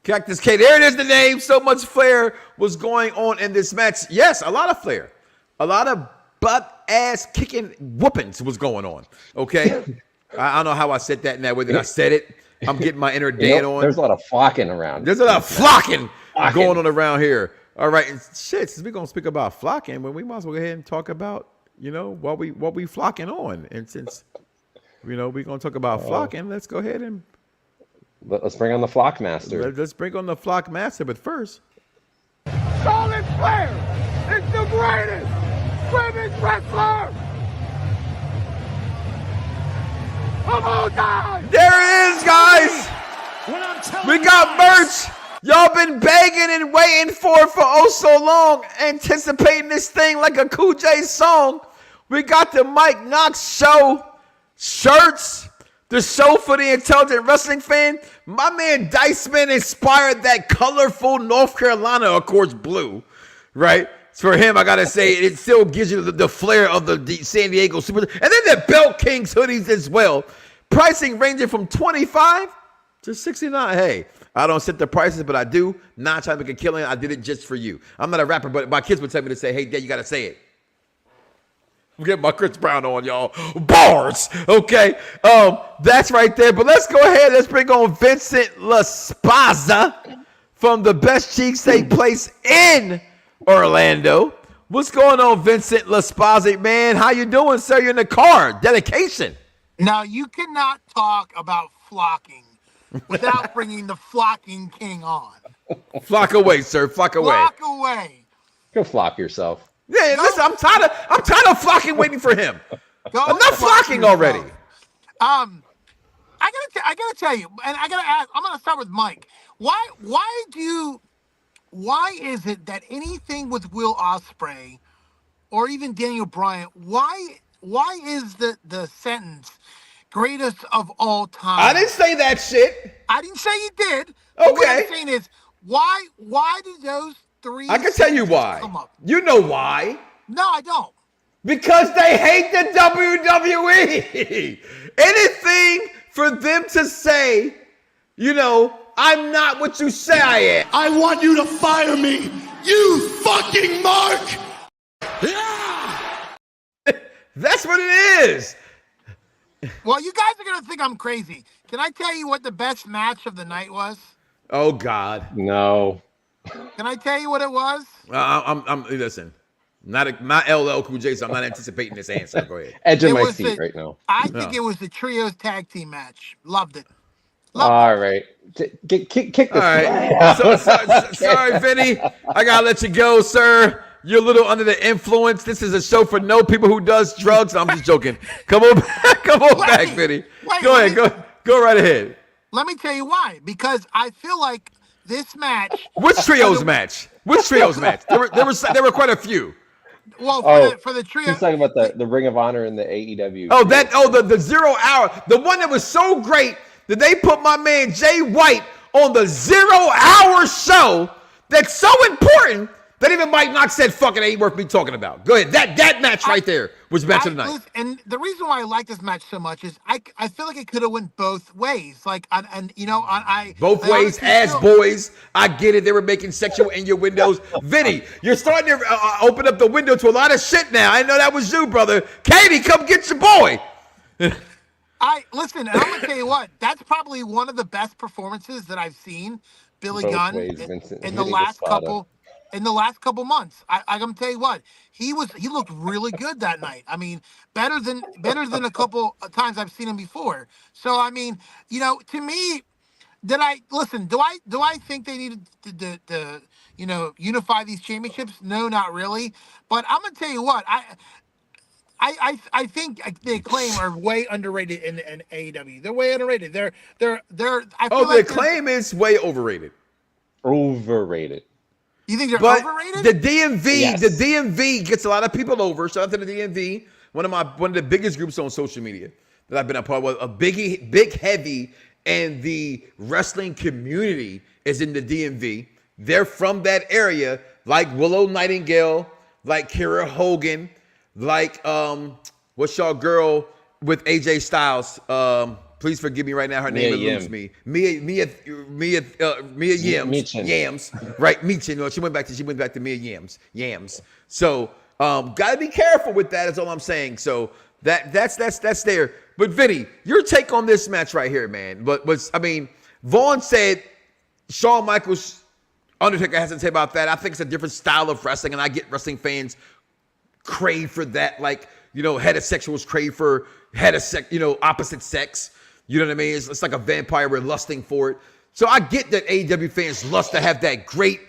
Cactus K, there it is, the name. So much flair was going on in this match. Yes, a lot of flair. A lot of butt-ass kicking whoopings was going on. Okay? I don't know how I said that in that way that I said it. I'm getting my inner Dan on. There's a lot of flocking around. There's a lot of flocking going on around here. All right, and shit. Since we're gonna speak about flocking, well, we might as well go ahead and talk about what we flocking on. And since we're gonna talk about flocking, let's go ahead and let's bring on the flock master. Let's bring on the flock master. But first, Charlotte Flair is the greatest women's wrestler of all time. There it is, guys. We got merch. Y'all been begging and waiting for oh so long, anticipating this thing like a Cool J song. We got the Mike Knoxxx show shirts, the show for the intelligent wrestling fan. My man Diceman inspired that colorful North Carolina, of course, blue, right? For him, I gotta say, it still gives you the flair of the San Diego Super. And then the Belt Kings hoodies as well. Pricing ranging from $25 to $69. Hey, I don't set the prices, but I do. Not trying to make a killing. I did it just for you. I'm not a rapper, but my kids would tell me to say, hey, Dad, you gotta say it. I'm getting my Chris Brown on, y'all. Bars. Okay. That's right there. But let's go ahead. Let's bring on Vincent LaSpaza from the Best Cheesesteak Place in Orlando. What's going on, Vincent LaSpaza, man? How you doing, sir? You're in the car. Dedication. Now, you cannot talk about flocking without bringing the flocking king on. Flock away, sir. Flock away. Flock away. Go flock yourself. Yeah, listen, I'm tired of flocking waiting for him. Enough flocking already. I gotta tell you, and I gotta ask. I'm gonna start with Mike. Why is it that anything with Will Ospreay or even Daniel Bryan, why is the sentence greatest of all time? I didn't say that shit. I didn't say you did. Okay. What I'm saying is, why did those three? I can tell you why. Come up? You know why. No, I don't. Because they hate the WWE. Anything for them to say, I'm not what you say I am. I want you to fire me, you fucking Mark. Yeah. That's what it is. Well, you guys are going to think I'm crazy. Can I tell you what the best match of the night was? Oh, God. No. Can I tell you what it was? Listen, not LL Cool J, so I'm not anticipating this answer. Go ahead. Edge of my seat right now. I think it was the Trios Tag Team match. Loved it. All right. Kick this. All right. Sorry, Vinny. I got to let you go, sir. You're a little under the influence. This is a show for no people who does drugs. I'm just joking. Come on back, Vinny. Go ahead. Go right ahead. Let me tell you why. Because I feel like this match. Which trios match? There were quite a few. Well, for the trio. He's talking about the Ring of Honor and the AEW. The 0 hour. The one that was so great that they put my man Jay White on the 0 hour show that's so important that even Mike Knoxxx said, fuck it, ain't worth me talking about. Go ahead. That match right there was match of the night. And the reason why I like this match so much is I feel like it could have went both ways. Both ways, as boys. I get it. They were making sexual innuendos. Vinny, you're starting to open up the window to a lot of shit now. I know that was you, brother. Katie, come get your boy. Listen, and I'm going to tell you what. That's probably one of the best performances that I've seen Billy Gunn in the last couple. In the last couple months, I'm gonna tell you what, he looked really good that night. I mean, better than a couple of times I've seen him before. So I mean, to me, do I think they needed to unify these championships? No, not really. But I'm gonna tell you what, I think the Acclaim are way underrated in AEW. They're way underrated. The Acclaim is way overrated. Overrated. You think they're overrated? The DMV gets a lot of people over. Shout out to the DMV, one of the biggest groups on social media that I've been a part of. A big heavy, and the wrestling community is in the DMV. They're from that area, like Willow Nightingale, like Kira Hogan, like what's y'all girl with AJ Styles? Please forgive me right now. Her name eludes me. Mia Yams. Right, Meechin. She went back to Mia Yams. So gotta be careful with that. Is all I'm saying. So that's there. But Vinny, your take on this match right here, man. But Vaughn said Shawn Michaels, Undertaker has to say about that. I think it's a different style of wrestling, and I get wrestling fans crave for that, like, heterosexuals crave for opposite sex. You know what I mean? It's like a vampire. We're lusting for it. So I get that AEW fans lust to have that great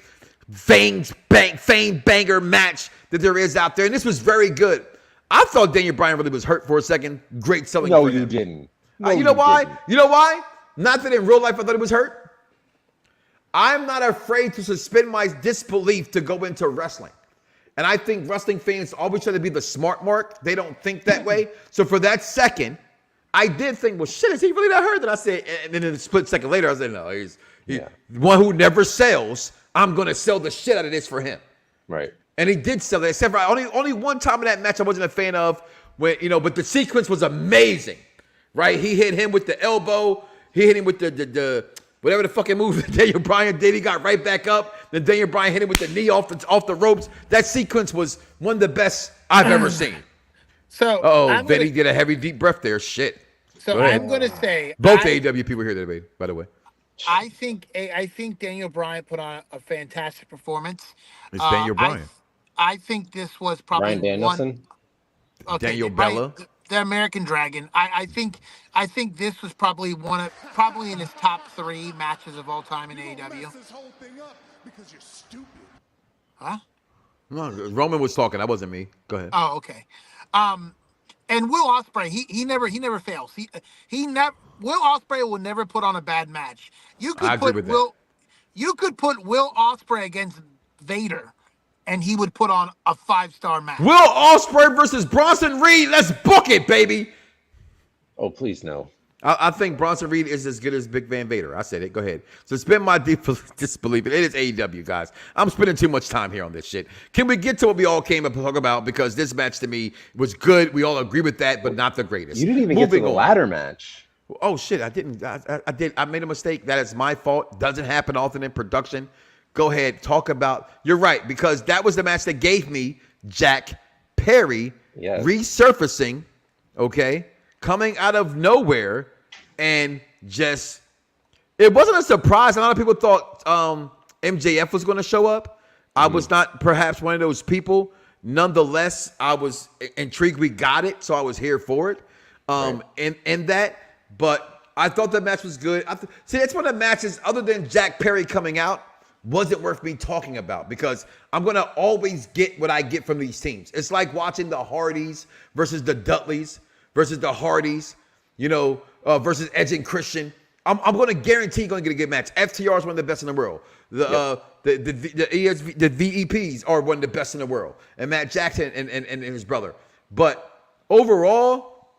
fame banger match that there is out there, and this was very good. I thought Daniel Bryan really was hurt for a second. Great selling. No, for you him. didn't. You know why? Didn't. You know why? Not that in real life I thought he was hurt. I'm not afraid to suspend my disbelief to go into wrestling. And I think wrestling fans always try to be the smart mark. They don't think that way. So for that second, I did think, well, shit, is he really that hurt? And I said, and then a split second later, I said, no, he's one who never sells. I'm going to sell the shit out of this for him. Right. And he did sell it, except for only one time in that match I wasn't a fan of, when, but the sequence was amazing, right? He hit him with the elbow. He hit him with the whatever the fucking move that Daniel Bryan did. He got right back up. Then Daniel Bryan hit him with the knee off the ropes. That sequence was one of the best I've ever seen. So, Vinny did a heavy deep breath there. Shit. So I'm going to say both AEW people here today, by the way. I think Daniel Bryan put on a fantastic performance. It's Daniel Bryan. I think this was probably Bryan Danielson. Daniel Bella. The American Dragon. I think this was probably in his top 3 matches of all time in AEW. Because you're stupid. Huh? No, Roman was talking. That wasn't me. Go ahead. Oh, okay. And Will Ospreay, he never fails. Will Ospreay will never put on a bad match. You could put Will Ospreay against Vader, and he would put on a 5-star match. Will Ospreay versus Bronson Reed. Let's book it, baby. Oh, please no. I think Bronson Reed is as good as Big Van Vader. I said it. Go ahead. Suspend my disbelief. It is AEW, guys. I'm spending too much time here on this shit. Can we get to what we all came up to talk about? Because this match to me was good. We all agree with that, but not the greatest. You didn't even get to the ladder match. Oh, shit. I didn't. I did. I made a mistake. That is my fault. Doesn't happen often in production. Go ahead. Talk about. You're right, because that was the match that gave me Jack Perry resurfacing, okay, coming out of nowhere, and just, it wasn't a surprise. A lot of people thought MJF was going to show up. I was not perhaps one of those people. Nonetheless, I was intrigued. We got it, so I was here for it. And that, but I thought the match was good. See, that's one of the matches, other than Jack Perry coming out, wasn't worth me talking about, because I'm going to always get what I get from these teams. It's like watching the Hardys versus the Dudleys versus the Hardys, versus Edge and Christian. I'm going to guarantee you're going to get a good match. FTR is one of the best in the world. The VEPs are one of the best in the world. And Matt Jackson and his brother. But overall,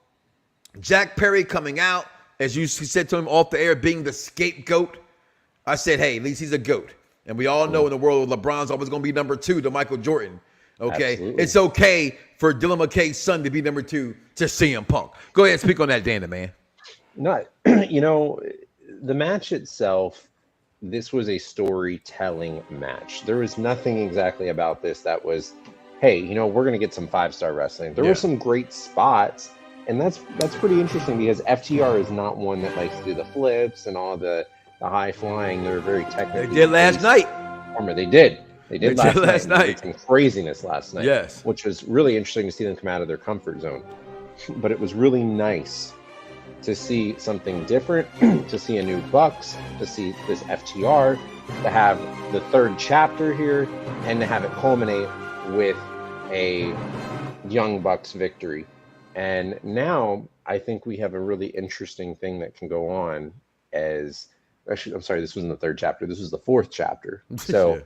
Jack Perry coming out, as you said to him off the air, being the scapegoat. I said, hey, at least he's a goat. And we all know in the world, LeBron's always going to be number 2 to Michael Jordan. Okay? Absolutely. It's okay for Dylan McKay's son to be number 2 to CM Punk. Go ahead and speak on that, Dana, man. No, the match itself, this was a storytelling match. There was nothing exactly about this that was, hey, we're going to get some 5-star wrestling. There were some great spots, and that's pretty interesting, because FTR is not one that likes to do the flips and all the high flying. They're very technical. They did last night. They did. They did last night. They did some craziness last night. Yes. Which was really interesting to see them come out of their comfort zone. But it was really nice to see something different, to see a new Bucks, to see this FTR, to have the 3rd chapter here, and to have it culminate with a Young Bucks victory. And now I think we have a really interesting thing that can go on as... Actually, I'm sorry, this wasn't the 3rd chapter. This was the 4th chapter. So,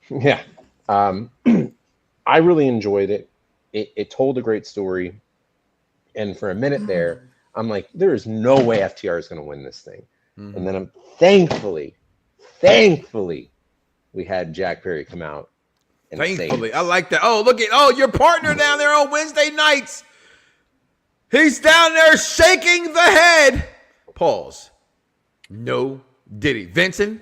yeah. I really enjoyed it. It told a great story. And for a minute there, I'm like, there is no way FTR is going to win this thing. Mm-hmm. And then thankfully, we had Jack Perry come out. And I like that. Oh, look at, your partner down there on Wednesday nights. He's down there shaking the head. Pause. No Diddy. Vincent,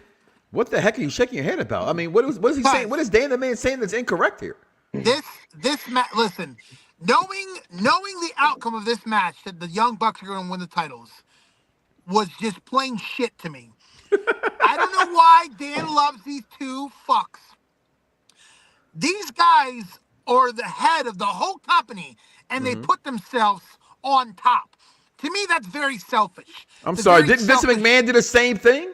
what the heck are you shaking your head about? I mean, what is he saying? What is Dan the Man saying that's incorrect here? Listen, knowing the outcome of this match, that the Young Bucks are going to win the titles, was just plain shit to me. I don't know why Dan loves these two fucks. These guys are the head of the whole company, and they put themselves on top. To me, that's very selfish. I'm sorry. Didn't Vince McMahon do the same thing?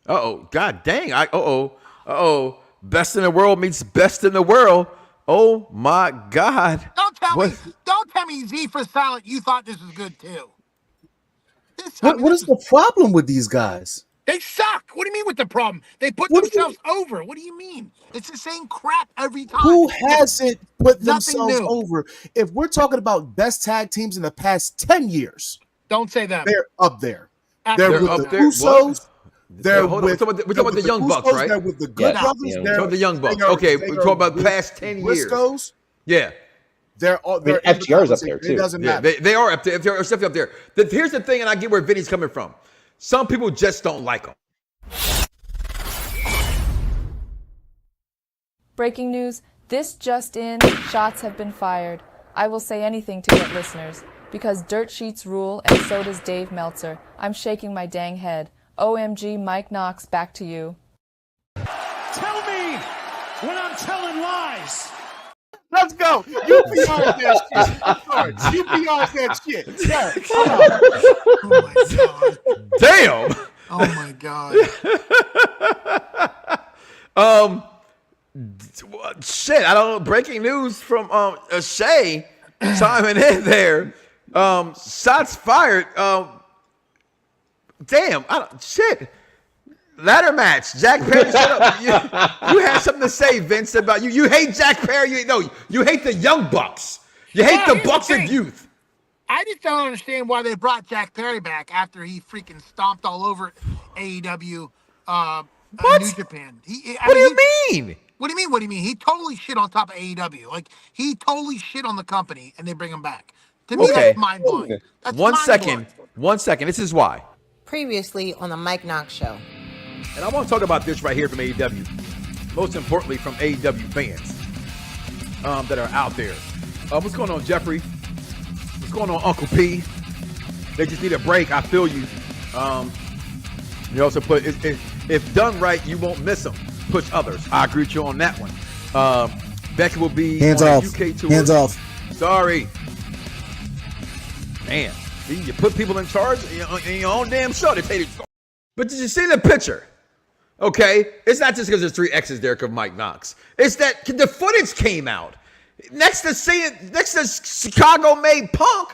Uh-oh. God dang. Uh-oh. Best in the world meets best in the world. Oh, my God. Don't tell me Z for Silent, you thought this was good, too. What is the problem with these guys? They suck. What do you mean with the problem? They put themselves over. What do you mean? It's the same crap every time. Who hasn't put themselves over? If we're talking about best tag teams in the past 10 years. Don't say that. They're up there. Absolutely. They're with the Usos. We're talking about the Young Bucks, right? They're with the Good Brothers. We're talking about the Young Bucks. Okay, we're talking about the past 10 years. Briscoes. Yeah. They're FTR's up there, too. It doesn't matter. They are up there. They're definitely up there. Here's the thing, and I get where Vinny's coming from. Some people just don't like them. Breaking news, this just in, shots have been fired. I will say anything to get listeners, because dirt sheets rule and so does Dave Meltzer. I'm shaking my dang head. OMG, Mike Knoxxx, back to you. Tell me when I'm telling lies. Let's go. UPR is that shit. I'm sorry. UPR is that shit. Yeah. Oh, my God. Damn. Oh, my God. Shit, I don't know. Breaking news from Shay chiming in there. Shots fired. Damn. Shit. Ladder match. Jack Perry, shut up. You had something to say, Vince, about you. You hate Jack Perry. You hate the Young Bucks. You hate the Bucks of youth. I just don't understand why they brought Jack Perry back after he freaking stomped all over AEW New Japan. What do you mean? What do you mean? He totally shit on top of AEW. Like, he totally shit on the company, and they bring him back. To me, that's mind-blowing. One second. This is why. Previously on the Mike Knoxxx Show. And I want to talk about this right here from AEW. Most importantly, from AEW fans that are out there. What's going on, Jeffrey? What's going on, Uncle P? They just need a break. I feel you. You also put, if done right, you won't miss them. Push others. I agree with you on that one. Becky will be hands on off. UK tour. Hands off. Sorry. Man, you put people in charge in your own damn show. But did you see the picture? Okay, it's not just because there's 3 X's there because Mike Knoxxx. It's that the footage came out next to Chicago-made Punk.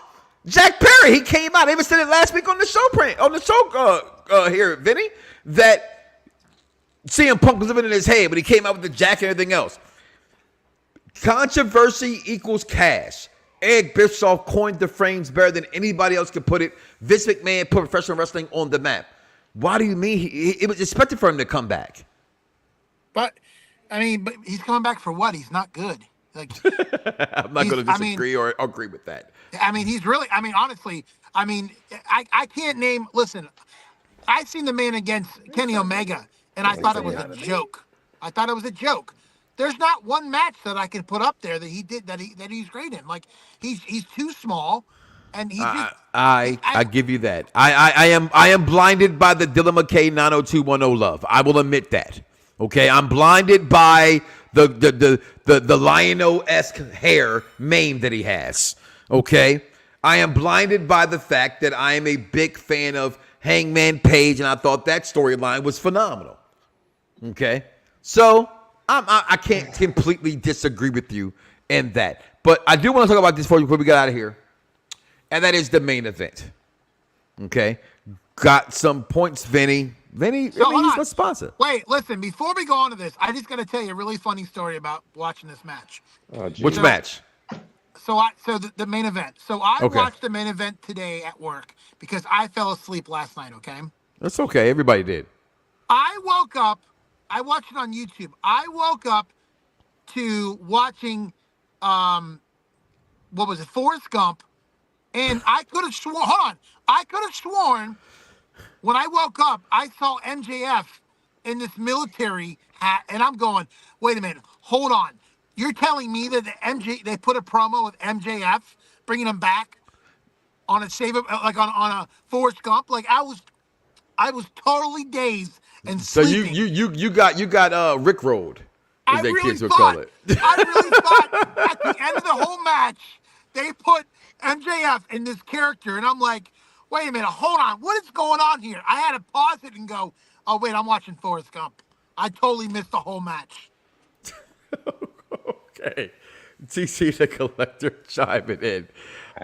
Jack Perry, he came out. I even said it last week on the show here, Vinny, that CM Punk was living in his head, but he came out with the jacket and everything else. Controversy equals cash. Eric Bischoff coined the frames better than anybody else could put it. Vince McMahon put professional wrestling on the map. Why do you mean it was expected for him to come back? But he's coming back for what? He's not good. Like, I'm not going to disagree or agree with that. He's really. Honestly. I can't name. Listen, I seen the man against Kenny Omega, and I thought it was a joke. There's not one match that I can put up there that he did that he's great in. Like, he's too small. And he just, I give you that. I am blinded by the Dylan McKay 90210 love. I will admit that. Okay, I'm blinded by the Lion-O-esque hair mane that he has. Okay, I am blinded by the fact that I am a big fan of Hangman Page, and I thought that storyline was phenomenal. Okay, so I can't completely disagree with you in that, but I do want to talk about this before we get out of here. And that is the main event. Okay? Got some points, Vinny. He's the sponsor. Wait, listen. Before we go on to this, I just got to tell you a really funny story about watching this match. Which match? So the main event. So I watched the main event today at work because I fell asleep last night, okay? That's okay. Everybody did. I woke up. I watched it on YouTube. I woke up to watching, Forrest Gump. And I could have sworn when I woke up, I saw MJF in this military hat, and I'm going, wait a minute, hold on. You're telling me that they put a promo with MJF, bringing him back on a like on a Forrest Gump? Like I was totally dazed and sleeping. So you got Rickrolled, as their kids would call it. I really thought at the end of the whole match they put MJF in this character, and I'm like, wait a minute, hold on, what is going on here? I had to pause it and go, oh wait, I'm watching Forrest Gump. I totally missed the whole match. Okay. TC the Collector chiming in.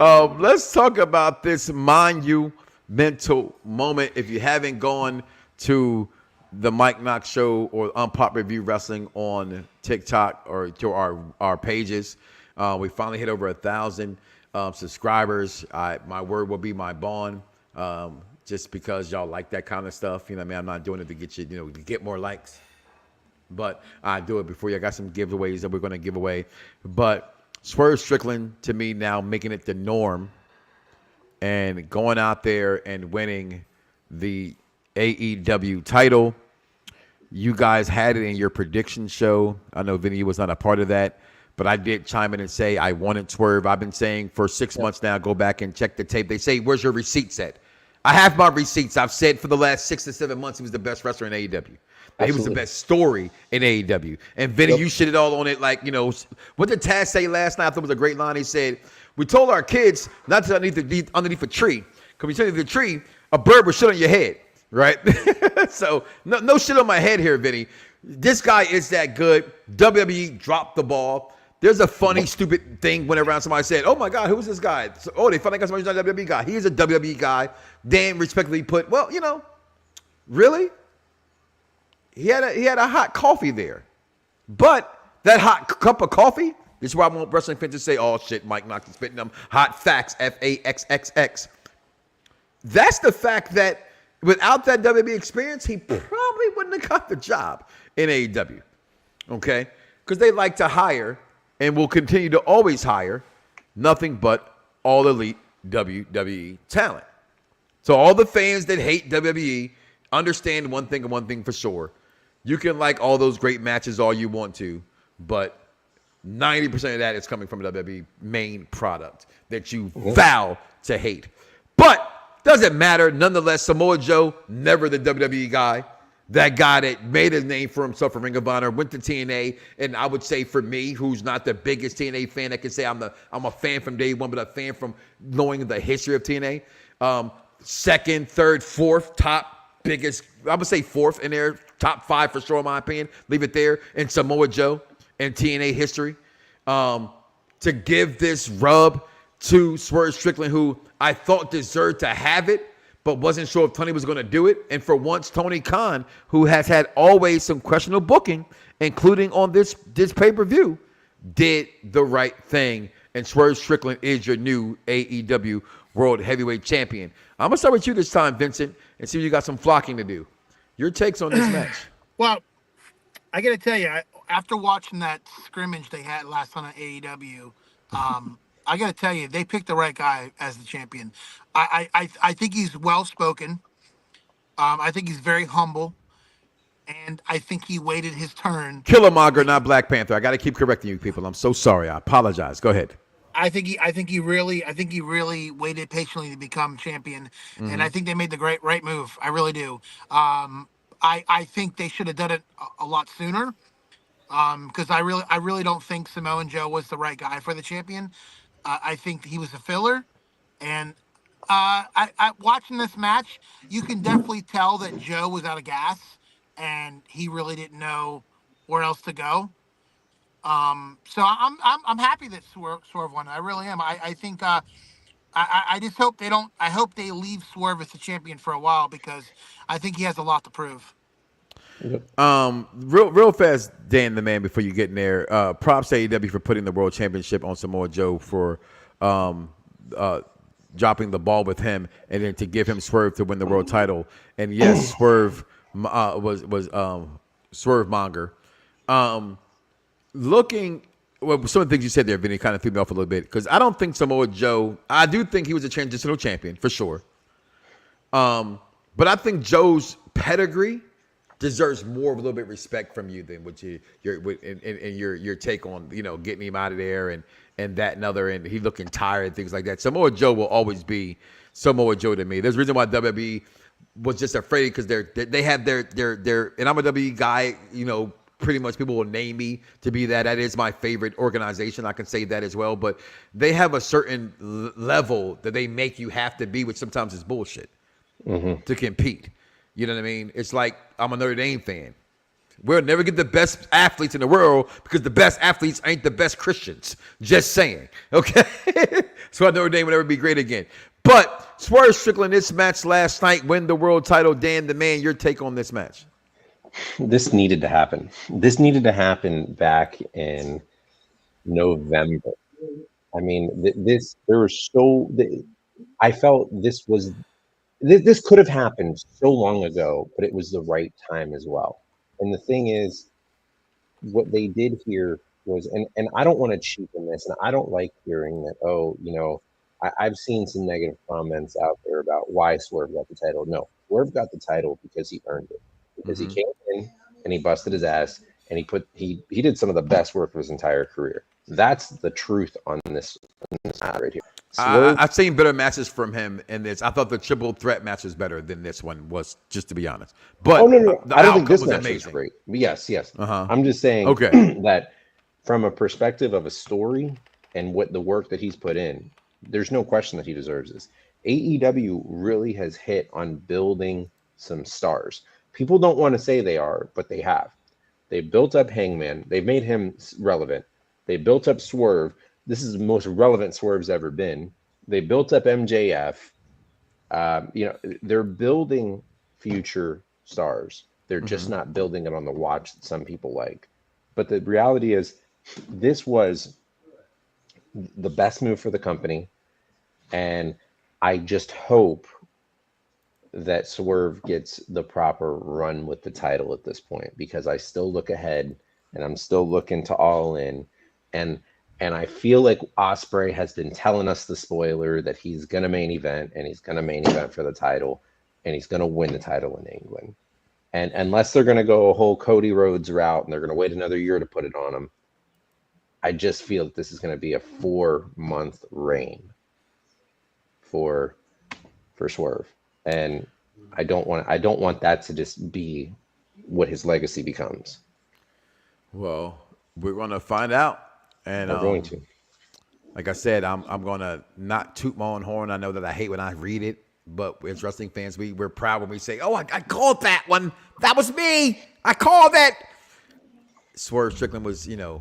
Let's talk about this monumental moment. If you haven't gone to the Mike Knoxxx show or Unpopular Review Wrestling on TikTok or to our pages, we finally hit over 1,000 subscribers. My word will be my bond. Just because y'all like that kind of stuff. You know what I mean? I'm not doing it to get you, to get more likes. But I do it before you. I got some giveaways that we're going to give away. But Swerve Strickland, to me now, making it the norm and going out there and winning the AEW title. You guys had it in your prediction show. I know Vinny was not a part of that, but I did chime in and say I wanted Swerve. I've been saying for 6 months now, go back and check the tape. They say, where's your receipts at? I have my receipts. I've said for the last 6 to 7 months he was the best wrestler in AEW. He was the best story in AEW. And Vinny, you shit it all on it. Like, what did Taz say last night? I thought it was a great line. He said, we told our kids not to underneath a tree. Because when you underneath the tree, a bird would shit on your head, right? So no shit on my head here, Vinny. This guy is that good. WWE dropped the ball. There's a funny, stupid thing went around. Somebody said, oh, my God, who is this guy? So, they finally got somebody who's not a WWE guy. He is a WWE guy. Dan respectfully put, well, really? He had a hot coffee there. But that hot cup of coffee, this is why I want wrestling fans to say, oh, shit, Mike Knoxxx is spitting them hot facts, FAXXX. That's the fact that without that WWE experience, he probably wouldn't have got the job in AEW. Okay? Because they like to hire and will continue to always hire nothing but all elite WWE talent. So all the fans that hate WWE understand one thing and one thing for sure. You can like all those great matches all you want to, but 90% of that is coming from the WWE main product that you vow to hate. But doesn't matter. Nonetheless, Samoa Joe, never the WWE guy. That guy that made his name for himself for Ring of Honor, went to TNA, and I would say for me, who's not the biggest TNA fan, I can say I'm a fan from day one, but a fan from knowing the history of TNA. Second, third, fourth, top biggest, I would say fourth in there, top 5 for sure in my opinion. Leave it there. And Samoa Joe and TNA history. To give this rub to Swerve Strickland, who I thought deserved to have it, but wasn't sure if Tony was going to do it. And for once, Tony Khan, who has had always some questionable booking, including on this pay-per-view, did the right thing. And Swerve Strickland is your new AEW World Heavyweight Champion. I'm going to start with you this time, Vincent, and see if you got some flocking to do. Your takes on this match. Well, I got to tell you, after watching that scrimmage they had last night on AEW, I got to tell you, they picked the right guy as the champion. I think he's well-spoken. I think he's very humble. And I think he waited his turn. Killmonger, not Black Panther. I got to keep correcting you people. I'm so sorry. I apologize. Go ahead. I think he really waited patiently to become champion. Mm-hmm. And I think they made the right move. I really do. I think they should have done it a lot sooner. Because I really don't think Samoa Joe was the right guy for the champion. I think he was a filler, and I watching this match, you can definitely tell that Joe was out of gas, and he really didn't know where else to go. So I'm happy that Swerve won. I really am. I think I just hope they don't. I hope they leave Swerve as the champion for a while because I think he has a lot to prove. Real fast, Dan the man, before you get in there, props to AEW for putting the world championship on Samoa Joe for dropping the ball with him and then to give him Swerve to win the world title. And yes, Swerve was Swerve Monger. Looking, well, some of the things you said there, Vinny, kind of threw me off a little bit because I don't think Samoa Joe, I do think he was a transitional champion for sure. But I think Joe's pedigree deserves more of a little bit of respect from you than what your take on, getting him out of there and that and other, and he looking tired and things like that. Samoa Joe will always be Samoa Joe to me. There's a reason why WWE was just afraid, because they have their and I'm a WWE guy, pretty much people will name me to be that. That is my favorite organization. I can say that as well. But they have a certain level that they make you have to be, which sometimes is bullshit, to compete. You know what I mean? It's like I'm a Notre Dame fan. We'll never get the best athletes in the world because the best athletes ain't the best Christians. Just saying. Okay? So Notre Dame will never be great again. But Swerve Strickland, this match last night, win the world title. Dan the Man, your take on this match? This needed to happen. This needed to happen back in November. I mean, I felt this could have happened so long ago, but it was the right time as well. And the thing is, what they did here was, and I don't want to cheapen this, and I don't like hearing that, I've seen some negative comments out there about why Swerve got the title. No, Swerve got the title because he earned it. Because he came in and he busted his ass, and he did some of the best work of his entire career. That's the truth on this match right here. I've seen better matches from him in this. I thought the triple threat match was better than this one was, just to be honest. But no. I don't think this match was great. Yes. I'm just saying that from a perspective of a story and what the work that he's put in, there's no question that he deserves this. AEW really has hit on building some stars. People don't want to say they are, but they have. They built up Hangman. They've made him relevant. They built up Swerve. This is the most relevant Swerve's ever been. They built up MJF. They're building future stars. They're just not building it on the watch that some people like. But the reality is, this was the best move for the company. And I just hope that Swerve gets the proper run with the title at this point, because I still look ahead and I'm still looking to All In. And I feel like Ospreay has been telling us the spoiler that he's going to main event, and he's going to main event for the title, and he's going to win the title in England. And unless they're going to go a whole Cody Rhodes route and they're going to wait another year to put it on him, I just feel that this is going to be a 4-month reign for Swerve. And I don't want that to just be what his legacy becomes. Well, we're going to find out. And we're going to. Like I said, I'm going to not toot my own horn. I know that I hate when I read it, but as wrestling fans, we're proud when we say, "Oh, I called that one. That was me. I called that." Swerve Strickland was, Dan,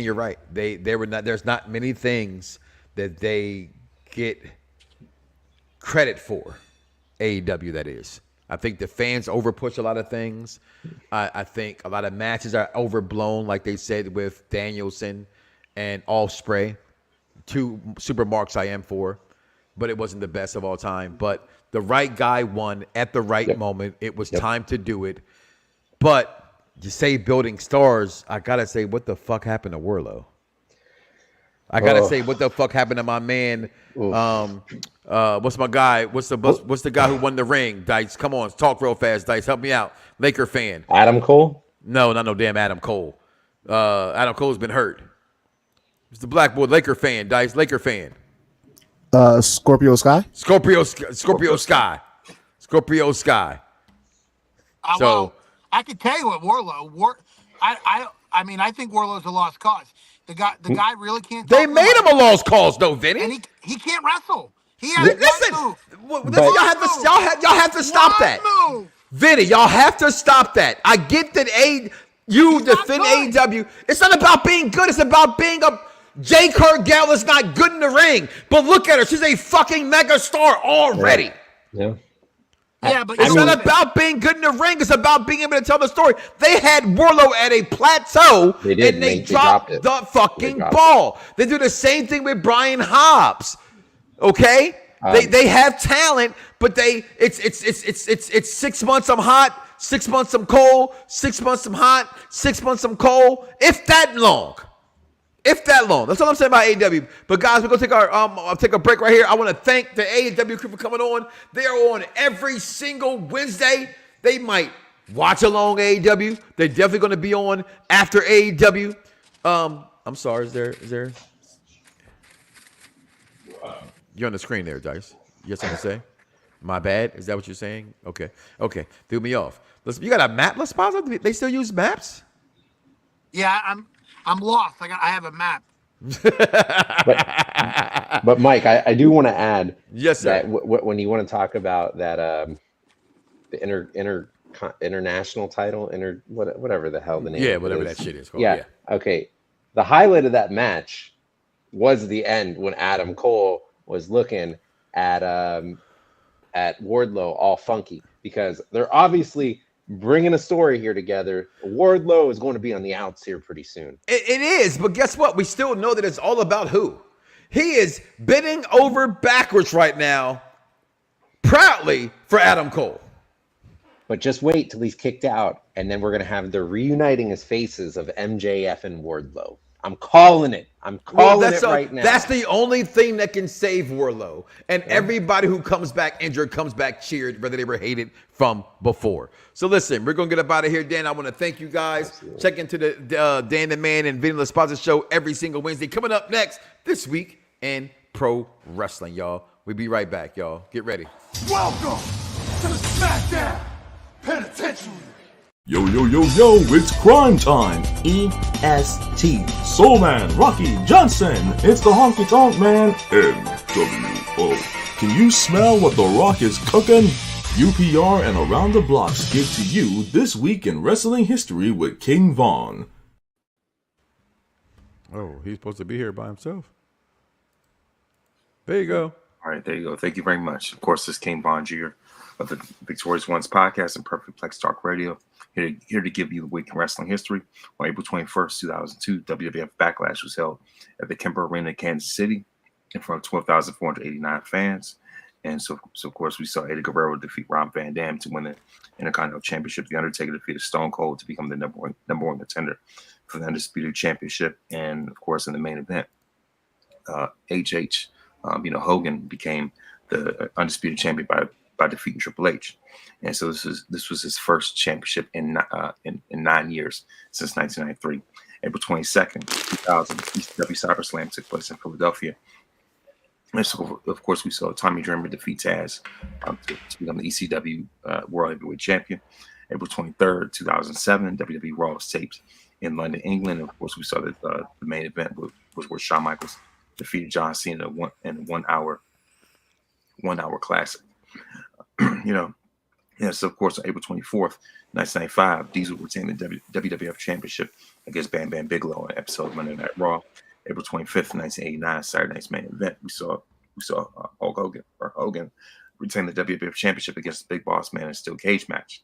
you're right. There's not many things that they get credit for. AEW, that is. I think the fans overpush a lot of things. I think a lot of matches are overblown, like they said with Danielson and Ospreay. 2 super marks I am for, but it wasn't the best of all time. But the right guy won at the right moment. It was time to do it. But you say building stars, I got to say, what the fuck happened to Wardlow? I got to say, what the fuck happened to my man? What's my guy? What's the guy who won the ring? Dice, come on, talk real fast. Dice, help me out. Laker fan. Adam Cole? No, not no damn Adam Cole. Adam Cole's been hurt. It's the black boy, Laker fan. Dice, Laker fan. Scorpio Sky. Scorpio Sky. Well, I could tell you what Wardlow. I mean, I think Wardlow's a lost cause. The guy really can't. They made him a lost cause, though, Vinny. And he can't wrestle. He has y'all have to stop that. Move. Vinny, y'all have to stop that. I get that you defend AEW. It's not about being good. It's about being a. Jay Cargill is not good in the ring, but look at her. She's a fucking mega star already. Yeah. Yeah, but it's not about being good in the ring. It's about being able to tell the story. They had Wardlow at a plateau, and they dropped the fucking ball. They do the same thing with Brian Hobbs. Okay, they have talent, but it's 6 months I'm hot, 6 months I'm cold, 6 months I'm hot, 6 months I'm cold. If that long. That's all I'm saying about AEW. But guys, we're gonna take a break right here. I want to thank the AEW crew for coming on. They are on every single Wednesday. They might watch along AEW. They're definitely going to be on after AEW. I'm sorry. Is there? You're on the screen there, Dice. You have something to say? My bad. Is that what you're saying? Okay. Threw me off. Listen, you got a map, Let's pause. They still use maps? Yeah, I'm lost. I have a map. but Mike, I do want to add, yes, sir. That when you want to talk about that, the international title, whatever the hell the name. Yeah, whatever that shit is called. Yeah. Okay. The highlight of that match was the end when Adam Cole was looking at Wardlow all funky, because they're obviously bringing a story here together. Wardlow is going to be on the outs here pretty soon. It is, but guess what? We still know that it's all about who. He is bending over backwards right now, proudly for Adam Cole. But just wait till he's kicked out, and then we're going to have the reuniting his faces of MJF and Wardlow. I'm calling it. Right now. That's the only thing that can save Wardlow. And everybody who comes back injured comes back cheered, whether they were hated from before. So listen, we're going to get up out of here, Dan. I want to thank you guys. Absolutely. Check into the Dan the Man and Vinny LaSpazza show every single Wednesday. Coming up next this week in pro wrestling, y'all. We'll be right back, y'all. Get ready. Welcome to the Smackdown Penitentiary. Yo, it's crime time. EST. Soul Man, Rocky Johnson. It's the Honky Tonk Man, NWO. Can you smell what The Rock is cooking? UPR and Around the Bloxxx give to you This Week in Wrestling History with King Von. Oh, he's supposed to be here by himself. There you go. All right, there you go. Thank you very much. Of course, this is King Von Jr. of the Victorious Ones podcast and Perfect Plex Talk Radio. Here to give you the week in wrestling history. On April 21st, 2002, WWF Backlash was held at the Kemper Arena in Kansas City in front of 12,489 fans. And so of course, we saw Eddie Guerrero defeat Rob Van Dam to win the Intercontinental Championship. The Undertaker defeated Stone Cold to become the number one contender for the Undisputed Championship. And of course, in the main event, Hogan became the Undisputed Champion by defeating Triple H. And so this was his first championship in 9 years since 1993. April 22nd, 2000, ECW SummerSlam took place in Philadelphia. And so, of course, we saw Tommy Dreamer defeat Taz to become the ECW World Heavyweight Champion. April 23rd, 2007, WWE Raw was taped in London, England. And of course, we saw that the main event was where Shawn Michaels defeated John Cena in a one hour classic. So of course, on April 24th, 1995, Diesel retained the WWF Championship against Bam Bam Bigelow on an episode of Monday Night Raw. April 25th, 1989, Saturday night's main event, we saw Hogan retain the WWF Championship against the Big Boss Man in a steel cage match.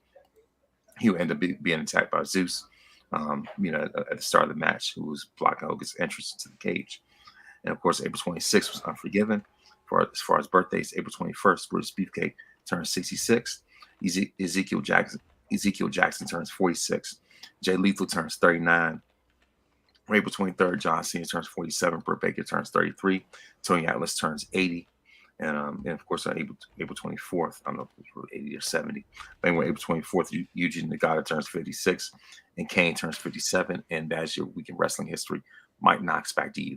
He would end up being attacked by Zeus, at the start of the match, who was blocking Hogan's entrance into the cage. And of course, April 26th was Unforgiven. As far as birthdays, April 21st, Brutus Beefcake turns 66. Ezekiel Jackson turns 46. Jay Lethal turns 39. April 23rd, John Cena turns 47. Britt Baker turns 33. Tony Atlas turns 80. And of course, on April 24th, I don't know if it was 80 or 70. But anyway, April 24th, Eugene Nagata turns 56. And Kane turns 57. And that's your week in wrestling history. Mike Knoxxx, back to you.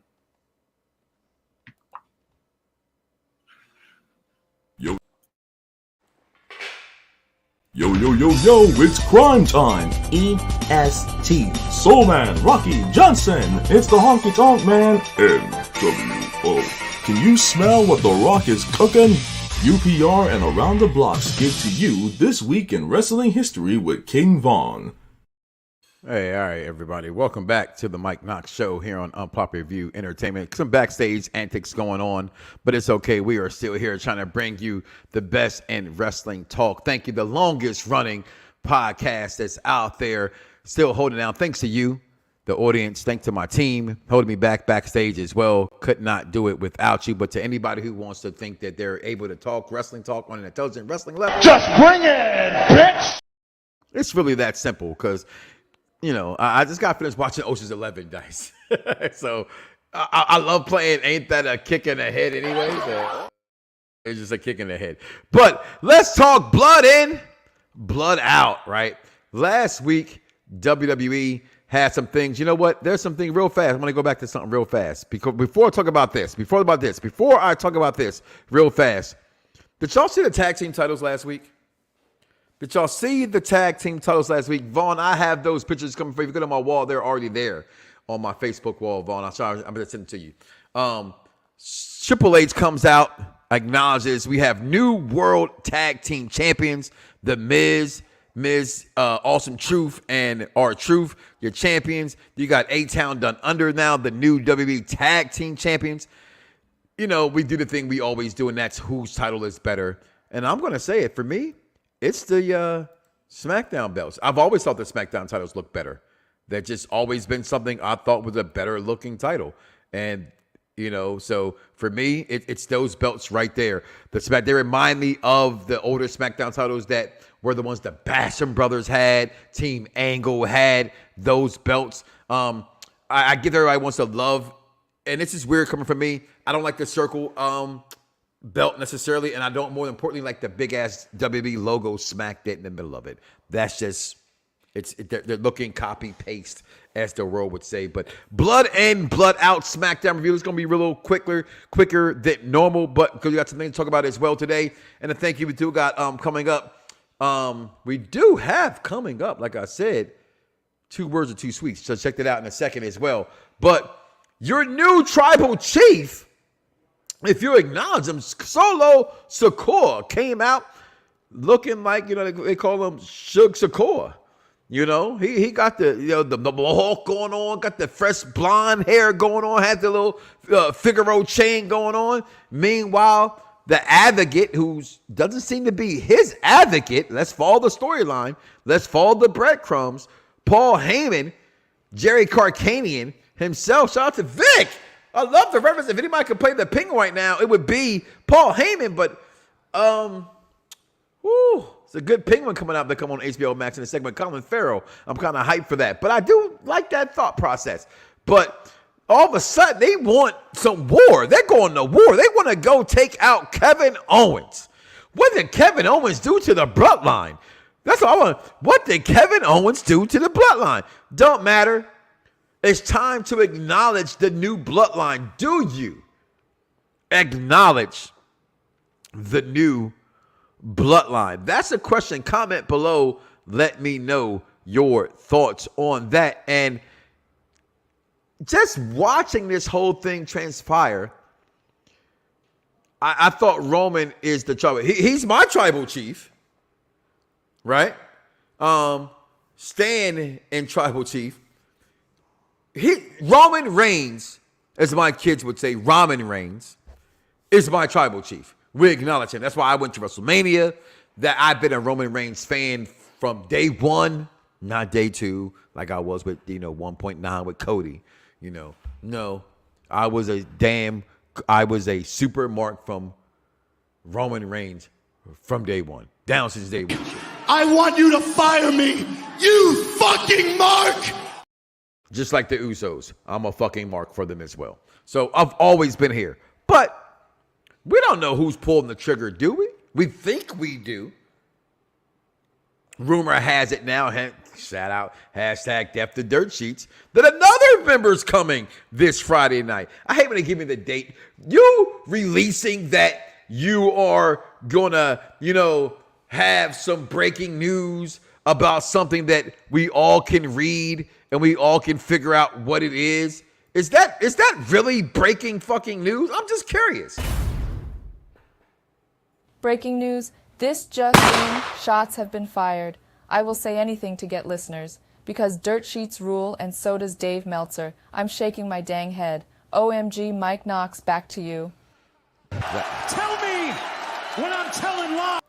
Yo, it's crime time. EST. Soul Man, Rocky Johnson. It's the Honky Tonk Man, NWO. Can you smell what The Rock is cooking? UPR and Around the Bloxxx give to you This Week in Wrestling History with King Von. Hey, all right, everybody. Welcome back to the Mike Knoxxx Show here on Unpopular View Entertainment. Some backstage antics going on, but it's okay. We are still here trying to bring you the best in wrestling talk. Thank you. The longest running podcast that's out there, still holding down. Thanks to you, the audience. Thanks to my team holding me backstage as well. Could not do it without you. But to anybody who wants to think that they're able to talk wrestling talk on an intelligent wrestling level, just bring it, bitch. It's really that simple because, I just got finished watching Ocean's 11, Dice. So I love playing Ain't That a Kick in the Head anyway? So it's just a kick in the head. But let's talk blood in, Blood out, right? Last week, WWE had some things. You know what? There's something real fast. I'm going to go back to something real fast. Because before I talk about this, real fast, did y'all see the tag team titles last week? Did y'all see the tag team titles last week? Vaughn, I have those pictures coming for you. If you go to my wall, they're already there on my Facebook wall, Vaughn. I'm going to send it to you. Triple H comes out, acknowledges we have new world tag team champions, The Miz, Awesome Truth, and R-Truth, your champions. You got A-Town Done Under now, the new WWE tag team champions. You know, we do the thing we always do, and that's whose title is better. And I'm going to say it, for me, it's the SmackDown belts. I've always thought the SmackDown titles look better. They've just always been something I thought was a better looking title. And you know, so for me, it's those belts right there. They remind me of the older SmackDown titles that were the ones the Basham brothers had, Team Angle had those belts. I give everybody wants to love, and this is weird coming from me. I don't like the circle belt necessarily, and I don't, more importantly, like the big ass WWE logo smack dead in the middle of it. That's just, they're looking copy paste, as the world would say. But blood in, blood out SmackDown review is going to be a little quicker than normal, but because we got something to talk about as well today. And a thank you we do got coming up. We do have coming up, like I said, 2 words or 2 sweets. So check that out in a second as well. But your new tribal chief, if you acknowledge him, Solo Sikoa came out looking like, you know, they call him Suge Sikoa. You know, he got the, you know, the mohawk going on, got the fresh blonde hair going on, had the little Figaro chain going on. Meanwhile, the advocate, who doesn't seem to be his advocate, let's follow the storyline, let's follow the breadcrumbs, Paul Heyman, Jerry Carcanian himself, shout out to Vic. I love the reference. If anybody could play the ping right now, it would be Paul Heyman, but it's a good penguin coming out that come on HBO Max in the segment. Colin Farrell. I'm kind of hyped for that. But I do like that thought process. But all of a sudden, they want some war. They're going to war. They want to go take out Kevin Owens. What did Kevin Owens do to the bloodline? That's all I want. What did Kevin Owens do to the bloodline? Don't matter. It's time to acknowledge the new bloodline. Do you acknowledge the new bloodline? That's a question. Comment below. Let me know your thoughts on that. And just watching this whole thing transpire, I thought Roman is the tribal. He's my tribal chief, right? Stan and tribal chief. Roman Reigns, as my kids would say, Roman Reigns is my tribal chief. We acknowledge him. That's why I went to WrestleMania. That I've been a Roman Reigns fan from day one, not day two, like I was with 1.9 with Cody. No, I was a super mark from Roman Reigns from day one, down since day one. I want you to fire me, you fucking mark. Just like the Usos, I'm a fucking mark for them as well. So I've always been here, but we don't know who's pulling the trigger, do we? We think we do. Rumor has it now, shout out, hashtag Death to Dirt Sheets, that another member's coming this Friday night. I hate when they give me the date. You releasing that you are gonna, have some breaking news about something that we all can read and we all can figure out what it is. Is that really breaking fucking news? I'm just curious. Breaking news, this just in, shots have been fired. I will say anything to get listeners, because dirt sheets rule and so does Dave Meltzer. I'm shaking my dang head. OMG, Mike Knoxxx, back to you. Tell me when I'm telling lies.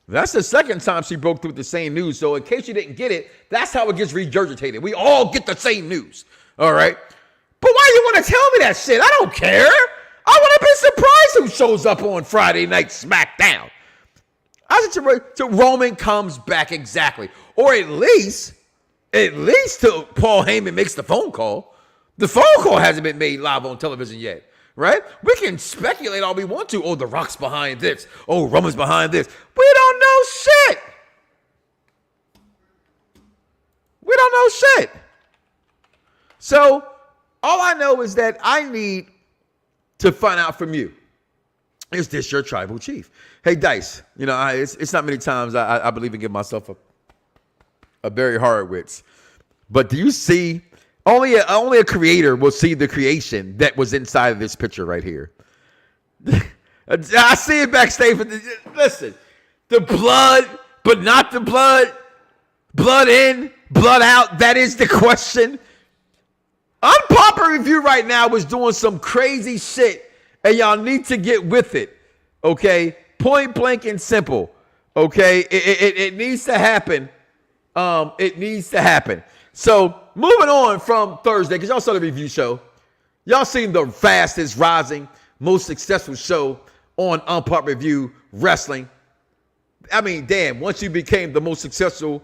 That's the second time she broke through the same news. So in case you didn't get it, that's how it gets regurgitated. We all get the same news. All right? But why you want to tell me that shit? I don't care. I would have been surprised who shows up on Friday Night SmackDown. I said to Roman comes back, exactly. Or at least till Paul Heyman makes the phone call. The phone call hasn't been made live on television yet. Right? We can speculate all we want to. Oh, The Rock's behind this. Oh, Roman's behind this. We don't know shit. no shit. So all I know is that I need to find out from you. Is this your tribal chief? Hey, Dice, it's not many times I believe in giving myself a very hard wits. But do you see, only a creator will see the creation that was inside of this picture right here. I see it backstage. Listen, the blood, but not the blood. Blood in, blood out. That is the question. Unpopular Review right now is doing some crazy shit, and y'all need to get with it. Okay, point blank and simple. Okay, it needs to happen. It needs to happen. So moving on from Thursday, because y'all saw the review show. Y'all seen the fastest rising, most successful show on Unpopular Review Wrestling. I mean, damn, once you became the most successful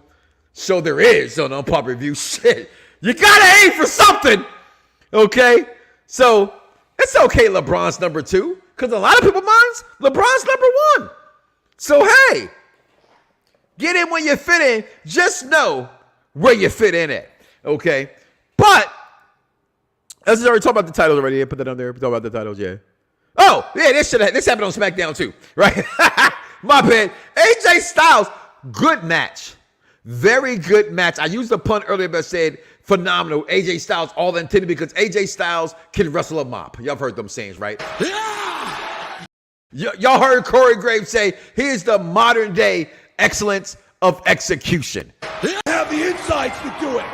show there is on Unpopular Review, shit, you gotta aim for something. Okay? So it's okay, LeBron's number 2, because a lot of people minds, LeBron's number 1. So hey, get in when you fit in. Just know where you fit in at. Okay? But as I already talked about the titles already, I put that on there. Talk about the titles, yeah. Oh, yeah, this happened on SmackDown too, right? My bad. AJ Styles, good match. Very good match. I used the pun earlier, but I said phenomenal. AJ Styles all intended because AJ Styles can wrestle a mop. Y'all have heard them sayings, right? Yeah! Y'all heard Corey Graves say he is the modern day excellence of execution. I have the insights to do it.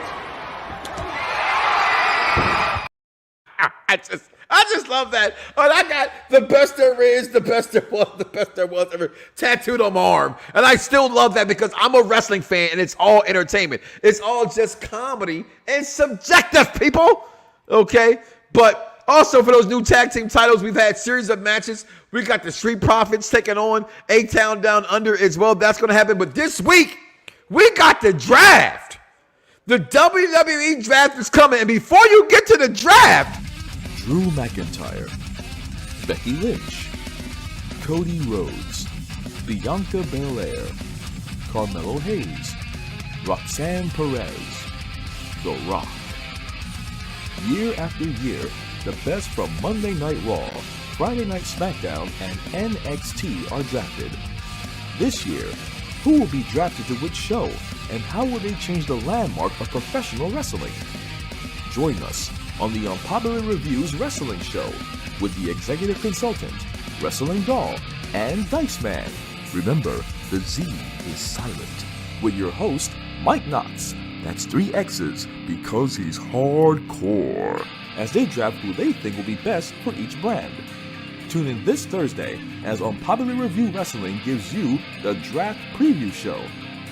I just love that. Oh, I got the best there is, the best there was, the best there was ever tattooed on my arm. And I still love that because I'm a wrestling fan and it's all entertainment. It's all just comedy and subjective, people. Okay? But also for those new tag team titles, we've had series of matches. We got the Street Profits taking on A-Town Down Under as well. That's going to happen. But this week, we got the draft. The WWE Draft is coming. And before you get to the draft, Drew McIntyre, Becky Lynch, Cody Rhodes, Bianca Belair, Carmelo Hayes, Roxanne Perez, The Rock. Year after year, the best from Monday Night Raw, Friday Night Smackdown, and NXT are drafted. This year, who will be drafted to which show, and how will they change the landmark of professional wrestling? Join us on the Unpopular Reviews Wrestling Show with the executive consultant, Wrestling Doll, and Dice Man. Remember, the Z is silent. With your host, Mike Knoxxx. That's 3 X's because he's hardcore. As they draft who they think will be best for each brand. Tune in this Thursday as Unpopular Review Wrestling gives you the Draft Preview Show.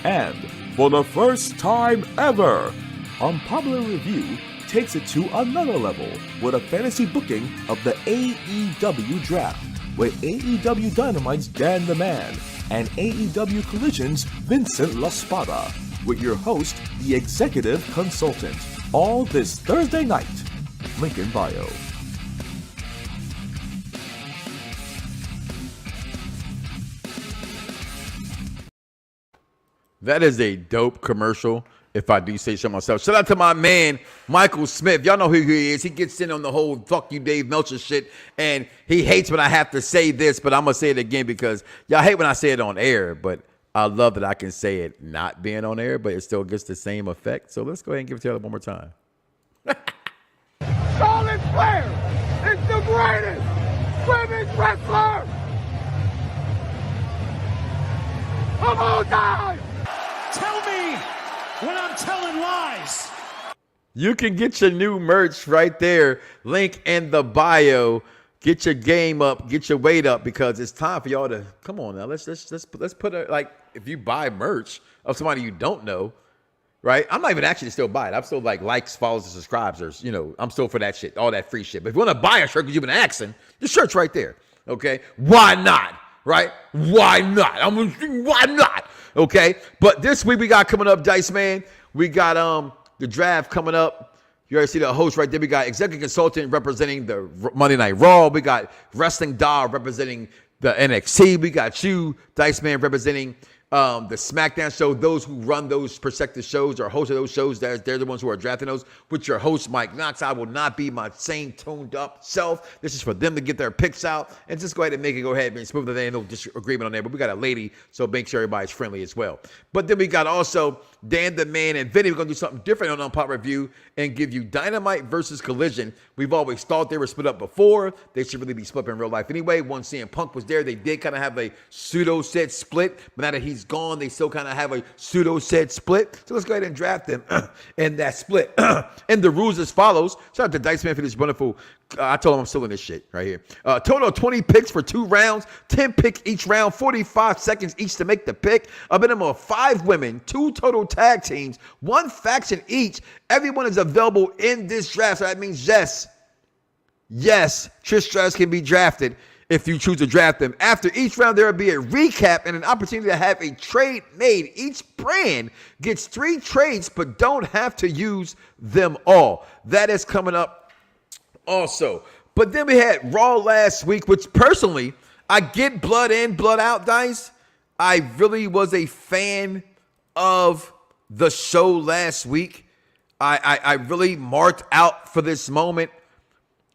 And for the first time ever, Unpopular Review takes it to another level with a fantasy booking of the AEW Draft, where AEW Dynamite's Dan the Man and AEW Collision's Vincent LaSpada, with your host, the executive consultant. All this Thursday night. Link in bio. that is a dope commercial, if I do say so myself. Shout out to my man, Michael Smith. Y'all know who he is. He gets in on the whole fuck you, Dave Meltzer shit, and he hates when I have to say this, but I'm going to say it again because y'all hate when I say it on air, but I love that I can say it not being on air, but it still gets the same effect. So let's go ahead and give it to you one more time. Charlotte Flair is the greatest women's wrestler of all time. Tell me when I'm telling lies. You can get your new merch right there. Link in the bio. Get your game up, get your weight up, because it's time for y'all to come on now. Let's put a, like, if you buy merch of somebody you don't know, right? I'm not even actually still buy it. I'm still like likes, follows, and subscribes. Or, you know, I'm still for that shit, all that free shit. But if you want to buy a shirt because you've been asking, the shirt's right there. Okay, why not? Right? Why not? Why not? Okay. But this week we got coming up, Dice Man. We got the draft coming up. You already see the host right there. We got executive consultant representing the Monday Night Raw. We got Wrestling Doll representing the NXT. We got you, Dice Man, representing the Smackdown show, those who run those prospective shows or host of those shows, they're the ones who are drafting those. With your host, Mike Knoxxx, I will not be my same tuned up self. This is for them to get their picks out and just go ahead and make it go ahead and smooth. There ain't no disagreement on there, but we got a lady, so make sure everybody's friendly as well. But then we got also Dan the Man and Vinny. We're going to do something different on Unpopular Review and give you Dynamite versus Collision. We've always thought they were split up before. They should really be split up in real life anyway. Once CM Punk was there, they did kind of have a pseudo-set split, but now that he's gone, they still kind of have a pseudo-set split. So let's go ahead and draft them in that split. And the rules as follows. Shout out to Dice Man for this wonderful. I told him I'm still in this shit right here. Total of 20 picks for 2 rounds, 10 picks each round, 45 seconds each to make the pick. A minimum of 5 women, 2 total tag teams, 1 faction each. Everyone is available in this draft. So that means yes, Trish Stratus can be drafted if you choose to draft them. After each round, there will be a recap and an opportunity to have a trade made. Each brand gets 3 trades, but don't have to use them all. That is coming up also. But then we had Raw last week, which personally, I get blood in, blood out, Dice. I really was a fan of the show last week. I really marked out for this moment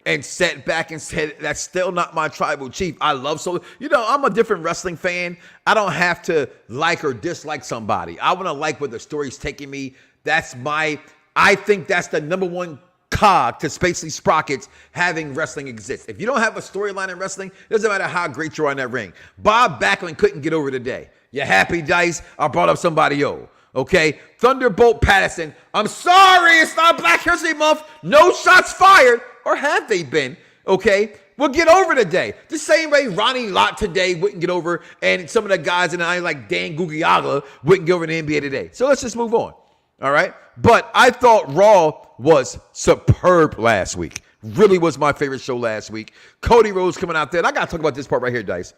and sat back and said, that's still not my tribal chief. I love Solo. You know, I'm a different wrestling fan. I don't have to like or dislike somebody. I want to like where the story's taking me. I think that's the number one cog to Spacely Sprockets having wrestling exist. If you don't have a storyline in wrestling, it doesn't matter how great you are in that ring. Bob Backlund couldn't get over today. You happy, Dice? I brought up somebody old. Okay, Thunderbolt Patterson. I'm sorry, it's not Black History Month. No shots fired, or have they been? Okay, we'll get over today. The same way Ronnie Lott today wouldn't get over, and some of the guys in the line like Dan Guglielmo wouldn't get over in the NBA today. So let's just move on. All right, but I thought Raw was superb last week. Really was my favorite show last week. Cody Rhodes coming out there, and I gotta talk about this part right here, Dice.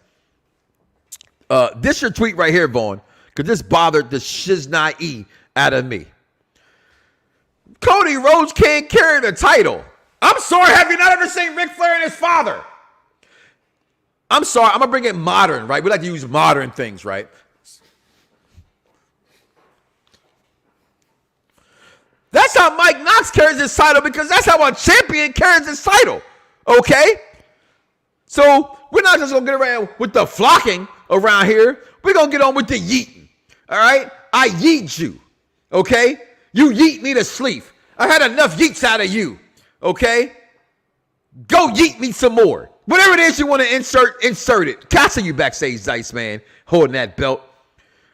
This your tweet right here, Vaughn. Because this bothered the shiznai out of me. Cody Rhodes can't carry the title. I'm sorry, have you not ever seen Ric Flair and his father? I'm sorry, I'm going to bring it modern, right? We like to use modern things, right? That's how Mike Knoxxx carries his title, because that's how a champion carries his title, okay? So we're not just going to get around with the flocking around here. We're going to get on with the yeeting. All right? I yeet you. Okay? You yeet me to sleep. I had enough yeets out of you. Okay? Go yeet me some more. Whatever it is you want to insert it. Castle you backstage, Dice Man, holding that belt.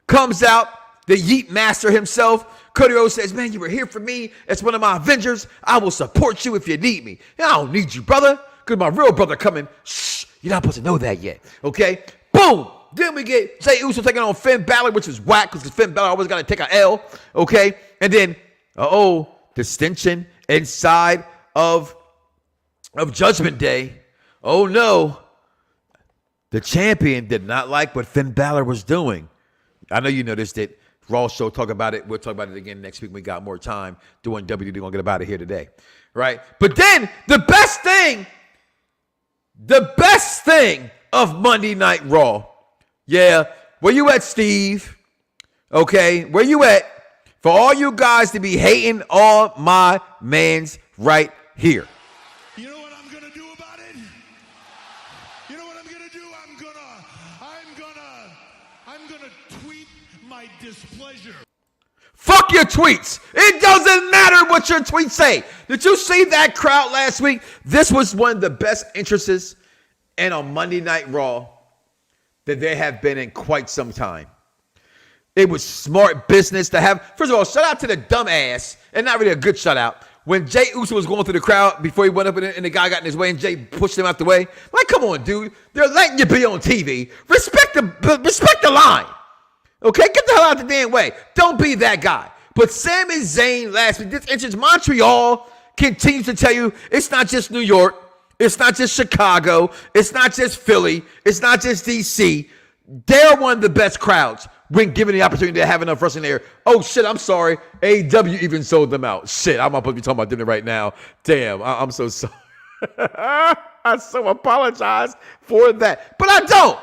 Comes out, the yeet master himself. Cody Rhodes says, man, you were here for me. It's one of my Avengers. I will support you if you need me. I don't need you, brother, because my real brother coming. Shh, you're not supposed to know that yet. Okay? Boom. Then we get Jey Uso taking on Finn Balor, which was whack because Finn Balor always got to take an L, okay? And then, dissension inside of Judgment Day. Oh, no. The champion did not like what Finn Balor was doing. I know you noticed it. Raw show, talk about it. We'll talk about it again next week. We got more time doing WWE. We're going to get about it here today, right? But then the best thing of Monday Night Raw. Yeah, where you at, Steve? Okay, where you at? For all you guys to be hating on my mans right here. You know what I'm gonna do about it? You know what I'm gonna do? I'm gonna tweet my displeasure. Fuck your tweets. It doesn't matter what your tweets say. Did you see that crowd last week? This was one of the best entrances and on Monday Night Raw that there have been in quite some time. It was smart business to have. First of all, shout out to the dumbass, and not really a good shout out. When Jey Uso was going through the crowd before he went up and the guy got in his way and Jey pushed him out the way. Like, come on, dude. They're letting you be on TV. Respect the line. Okay? Get the hell out the damn way. Don't be that guy. But Sami Zayn last week, this entrance, Montreal continues to tell you it's not just New York. It's not just Chicago. It's not just Philly. It's not just DC. They're one of the best crowds when given the opportunity to have enough wrestling there. Oh, shit, I'm sorry. AEW even sold them out. Shit, I'm supposed to be talking about dinner right now. Damn, I'm so sorry. I so apologize for that. But I don't.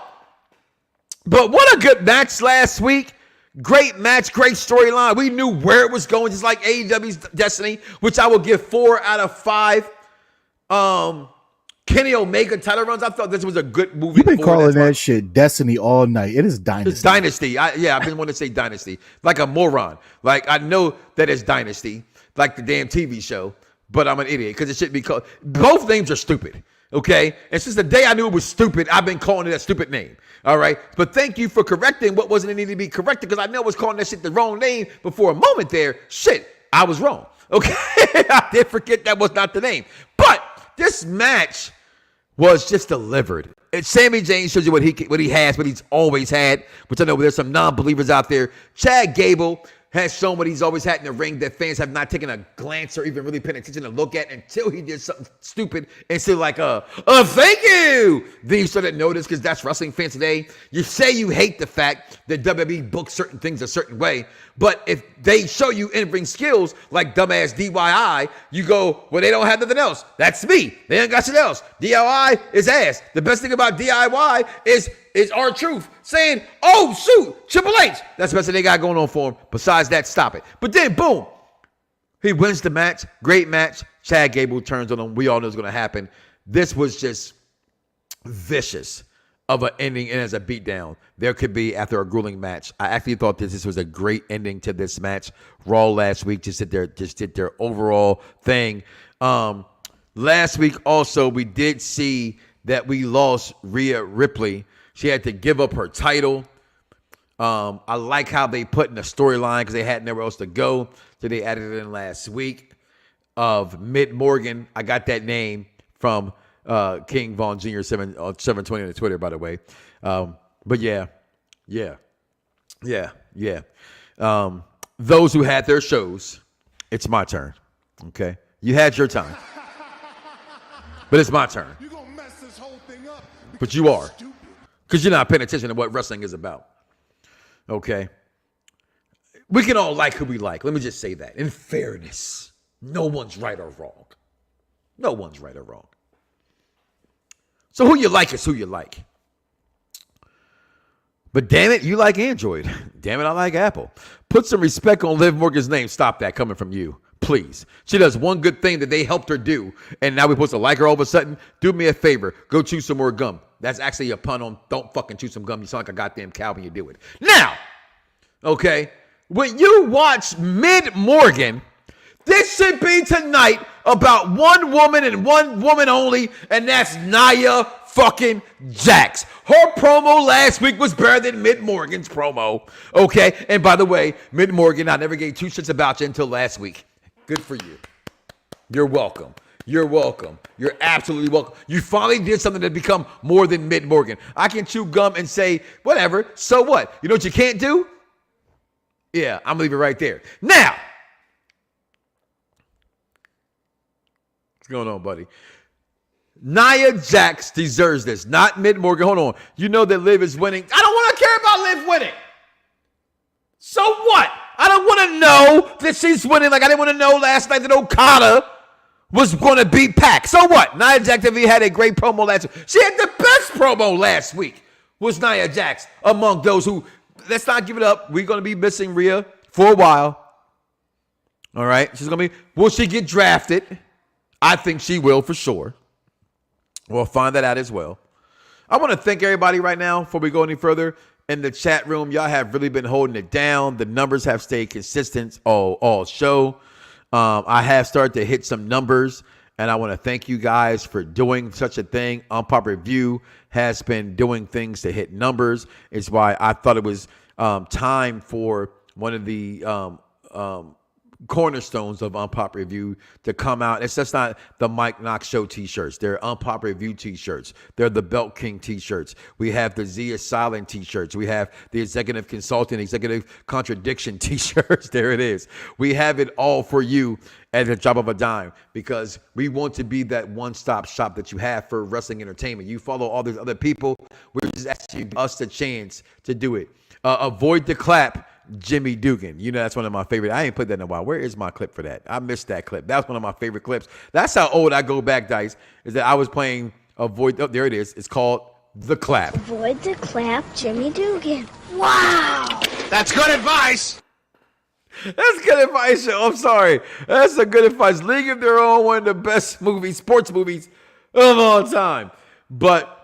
But what a good match last week. Great match, great storyline. We knew where it was going, just like AEW's Destiny, which I will give 4 out of 5. Kenny Omega title runs. I thought this was a good movie. You've been calling that shit Destiny all night. It is Dynasty. It's Dynasty. I've been wanting to say Dynasty like a moron. Like, I know that it's Dynasty, like the damn TV show, but I'm an idiot because it should be called. Both names are stupid. Okay, and since the day I knew it was stupid, I've been calling it a stupid name. All right, but thank you for correcting what wasn't needed to be corrected, because I know I was calling that shit the wrong name. But for a moment there, shit, I was wrong. Okay, I did forget that was not the name. But this match was just delivered. And Sami Zayn shows you what he has, what he's always had, which I know there's some non-believers out there. Chad Gable has shown what he's always had in the ring that fans have not taken a glance or even really paying attention to look at until he did something stupid and said like, thank you. Then you started to notice, because that's wrestling fans today. You say you hate the fact that WWE books certain things a certain way, but if they show you in-ring skills like dumbass DIY, you go, well, they don't have nothing else. That's me. They ain't got shit else. DIY is ass. The best thing about DIY is R-Truth saying, oh, shoot, Triple H. That's the best thing they got going on for him. Besides that, stop it. But then, boom, he wins the match. Great match. Chad Gable turns on him. We all know it's going to happen. This was just vicious of an ending and as a beatdown there could be after a grueling match. I actually thought this was a great ending to this match. Raw last week just did their overall thing. Last week also, we did see that we lost Rhea Ripley. She had to give up her title. I like how they put in the storyline because they had nowhere else to go. So they added it in last week of Mid Morgan. I got that name from King Von Jr. 720 on Twitter, by the way. But yeah. Those who had their shows, it's my turn. Okay? You had your time. But it's my turn. You're gonna mess this whole thing up. But you are. Because you're not paying attention to what wrestling is about. Okay? We can all like who we like. Let me just say that. In fairness, no one's right or wrong. No one's right or wrong. So who you like is who you like. But damn it, you like Android. Damn it, I like Apple. Put some respect on Liv Morgan's name. Stop that coming from you. Please. She does one good thing that they helped her do, and now we're supposed to like her all of a sudden. Do me a favor. Go chew some more gum. That's actually a pun on don't fucking chew some gum. You sound like a goddamn cow when you do it. Now, okay, when you watch Mid Morgan, this should be tonight about one woman and one woman only, and that's Nia fucking Jax. Her promo last week was better than Mid Morgan's promo. Okay, and by the way, Mid Morgan, I never gave two shits about you until last week. Good for you. You're welcome. You're welcome. You're absolutely welcome. You finally did something to become more than Mid Morgan. I can chew gum and say, whatever, so what? You know what you can't do? Yeah, I'm leaving it right there. Now, what's going on, buddy? Nia Jax deserves this, not Mid Morgan. Hold on. You know that Liv is winning. I don't want to care about Liv winning. So what? I don't want to know that she's winning like I didn't want to know last night that Okada was going to beat Pac. So what? Nia Jax had a great promo last week. She had the best promo last week. Was Nia Jax among those who, let's not give it up. We're going to be missing Rhea for a while. All right? She's going to be, will she get drafted? I think she will for sure. We'll find that out as well. I want to thank everybody right now before we go any further. In the chat room, y'all have really been holding it down. The numbers have stayed consistent all show. I have started to hit some numbers, and I want to thank you guys for doing such a thing. Unpopular Review has been doing things to hit numbers. It's why I thought it was time for one of the cornerstones of Unpopular Review to come out. It's just not the Mike Knoxxx Show t-shirts. They're Unpopular Review t-shirts. They're the Belt King t-shirts. We have the Z is Silent t-shirts. We have the Executive Consultant, Executive Contradiction t-shirts. There it is. We have it all for you at the drop of a dime because we want to be that one-stop shop that you have for wrestling entertainment. You follow all these other people. We're just asking us the chance to do it. Avoid the clap. Jimmy Dugan. You know, that's one of my favorite. I ain't put that in a while. Where is my clip for that? I missed that clip. That's one of my favorite clips. That's how old I go back, Dice, is that I was playing Avoid. Oh, there it is. It's called the clap. Avoid the clap, Jimmy Dugan. Wow! That's good advice. That's good advice, yo. I'm sorry. That's a good advice. League of Their Own, one of the best sports movies of all time. But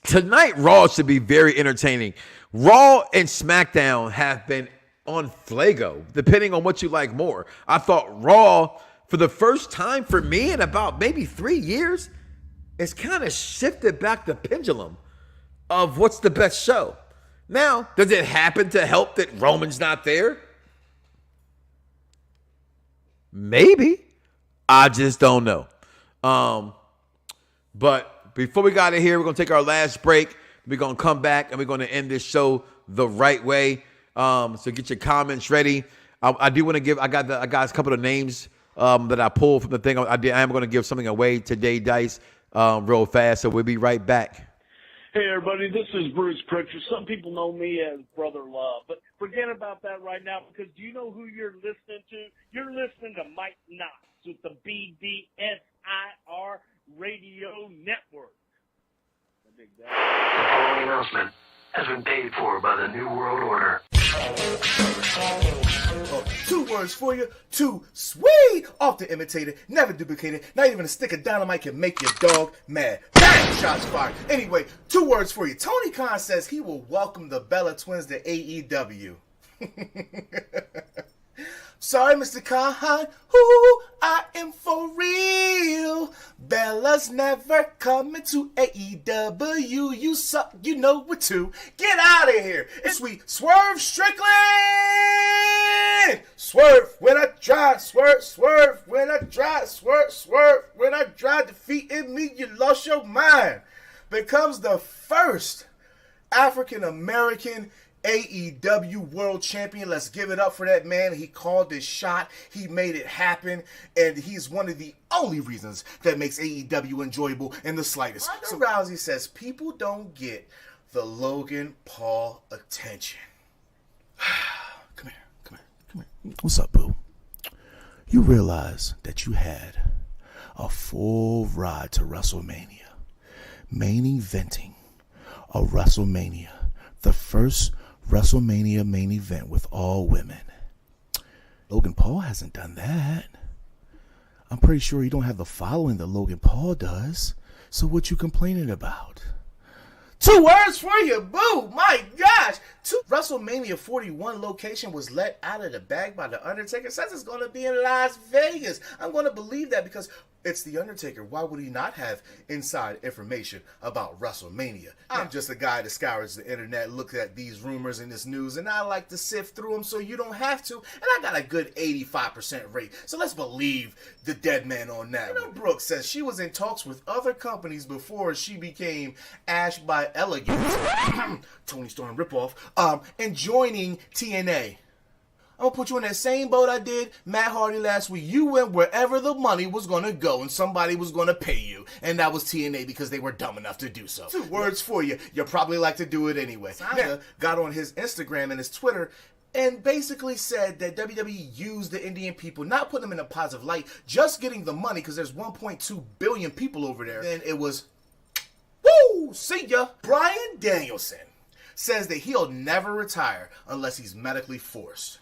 tonight, Raw should be very entertaining. Raw and SmackDown have been on Flago, depending on what you like more. I thought Raw, for the first time for me in about maybe 3 years, it's kind of shifted back the pendulum of what's the best show. Now, does it happen to help that Roman's not there? Maybe. I just don't know. But before we got out of here, we're going to take our last break. We're going to come back and we're going to end this show the right way. So get your comments ready. I do want to give, I got a couple of names that I pulled from the thing. I am going to give something away today, Dice, real fast. So we'll be right back. Hey, everybody, this is Bruce Pritchard. Some people know me as Brother Love, but forget about that right now because do you know who you're listening to? You're listening to Mike Knoxxx with the BDSIR Radio Network. The following announcement has been paid for by the New World Order. 2 words for you. Too sweet. Often imitated, never duplicated. Not even a stick of dynamite can make your dog mad. Bang! Shots fired. Anyway, 2 words for you. Tony Khan says he will welcome the Bella Twins to AEW. Sorry, Mr. Khan. Ooh, I am for real. Bella's never coming to AEW. You suck, you know what to. Get out of here. It's sweet Swerve Strickland. Swerve when I try, swerve when I try, swerve when I try defeating me. You lost your mind. Becomes the first African American AEW World Champion. Let's give it up for that man. He called his shot. He made it happen. And he's one of the only reasons that makes AEW enjoyable in the slightest. So Rousey says people don't get the Logan Paul attention. Come here. What's up, boo? You realize that you had a full ride to WrestleMania. Main eventing a WrestleMania. The first WrestleMania main event with all women. Logan Paul hasn't done that. I'm pretty sure you don't have the following that Logan Paul does. So what you complaining about? 2 words for you, boo! My gosh! WrestleMania 41 location was let out of the bag by The Undertaker. Says it's going to be in Las Vegas. I'm going to believe that because it's The Undertaker. Why would he not have inside information about WrestleMania? I'm just a guy that scours the internet, looks at these rumors and this news, and I like to sift through them so you don't have to. And I got a good 85% rate. So let's believe the dead man on that. You know, Brooke says she was in talks with other companies before she became Ash by Elegance, Tony Storm ripoff, and joining TNA. I'm going to put you in that same boat I did Matt Hardy last week. You went wherever the money was going to go and somebody was going to pay you. And that was TNA because they were dumb enough to do so. 2 words for you. You'll probably like to do it anyway. Sanga got on his Instagram and his Twitter and basically said that WWE used the Indian people, not putting them in a positive light, just getting the money because there's 1.2 billion people over there. And it was, woo, see ya. Bryan Danielson says that he'll never retire unless he's medically forced.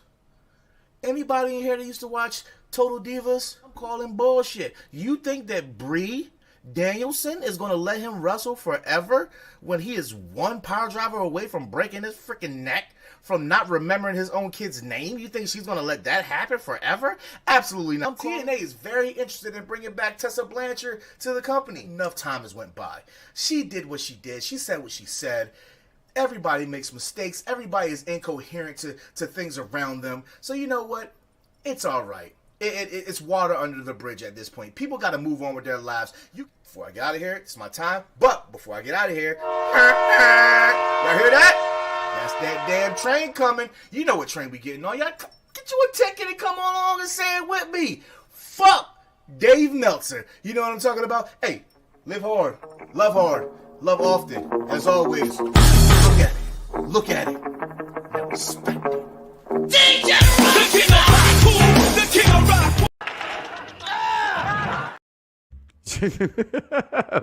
Anybody in here that used to watch Total Divas? I'm calling bullshit. You think that Brie Danielson is going to let him wrestle forever when he is one power driver away from breaking his freaking neck from not remembering his own kid's name? You think she's going to let that happen forever? Absolutely not. TNA is very interested in bringing back Tessa Blanchard to the company. Enough time has went by. She did what she did. She said what she said. Everybody makes mistakes. Everybody is incoherent to things around them. So you know what? It's all right. It's water under the bridge at this point. People got to move on with their lives. Before I get out of here, it's my time. But before I get out of here, y'all hear that? That's that damn train coming. You know what train we getting on. Y'all get you a ticket and come on along and say it with me. Fuck Dave Meltzer. You know what I'm talking about? Hey, live hard, love often, as always. Look at it. Now respect it. DJ Rock! The king of rock! The king of rock!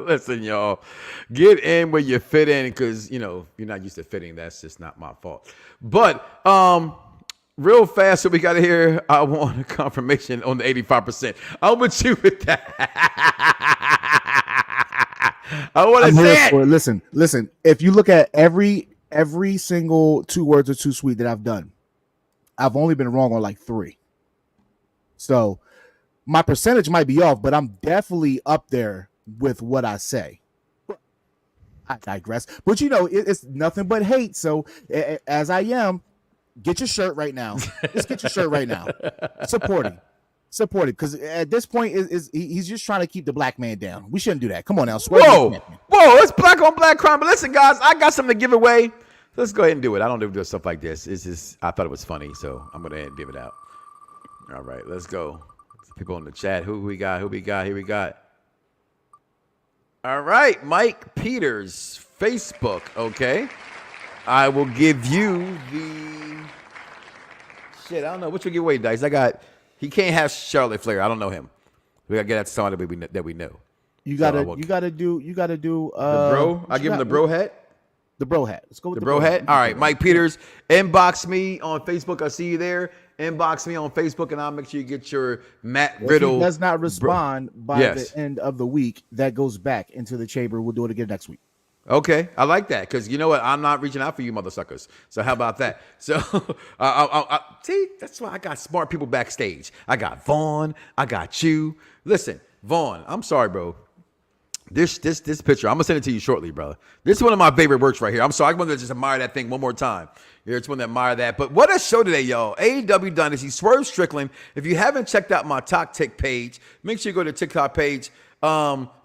Listen, y'all, get in where you fit in, because you're not used to fitting. That's just not my fault. But real fast, so we got to hear. I want a confirmation on the 85%. I'm with you with that. I want to say it. Listen. If you look at every single 2 words or 2 sweet that I've done, I've only been wrong on like 3. So my percentage might be off, but I'm definitely up there with what I say. I digress. But it's nothing but hate. So as I am, get your shirt right now. Just get your shirt right now. Support him. Because at this point, he's just trying to keep the black man down. We shouldn't do that. Come on now. Whoa, it's black on black crime. But listen, guys, I got something to give away. Let's go ahead and do it. I don't do stuff like this. It's just, I thought it was funny, so I'm going to give it out. All right, let's go. People in the chat. Who we got? Here we got. All right, Mike Peters, Facebook. Okay. I will give you the shit. I don't know. What you give away, Dice? He can't have Charlotte Flair. I don't know him. We gotta get that to somebody that we know. You gotta do the bro. I give him the bro hat. The bro hat. Let's go with the bro hat. All right, Mike Peters, inbox me on Facebook. I see you there. Inbox me on Facebook, and I'll make sure you get your Matt Riddle. If he does not respond by the end of the week, that goes back into the chamber. We'll do it again next week. Okay, I like that, because you know what? I'm not reaching out for you motherfuckers. So how about that? So see, that's why I got smart people backstage. I got Vaughn. I got you. Listen, Vaughn, I'm sorry, bro. This picture, I'm gonna send it to you shortly, brother. This is one of my favorite works right here. I'm sorry, I want to just admire that thing one more time. Yeah, it's one to admire that. But what a show today, y'all. AEW Dynasty, Swerve Strickland. If you haven't checked out my TikTok page, make sure you go to the TikTok page.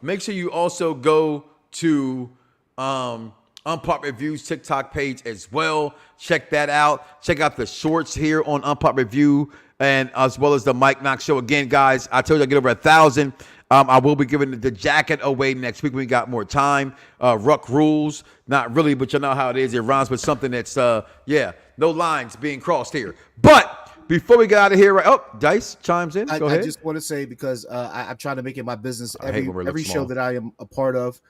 Make sure you also go to Unpopular Reviews TikTok page as well. Check that out. Check out the shorts here on Unpopular Review, and as well as the Mike Knoxxx show. Again, guys, I told you I get over 1,000. I will be giving the jacket away next week when we got more time. Ruck rules. Not really, but you know how it is. It rhymes with something that's, no lines being crossed here. But before we get out of here, Dice chimes in. Go ahead. I just want to say, because I'm trying to make it my business. Every show that I am a part of,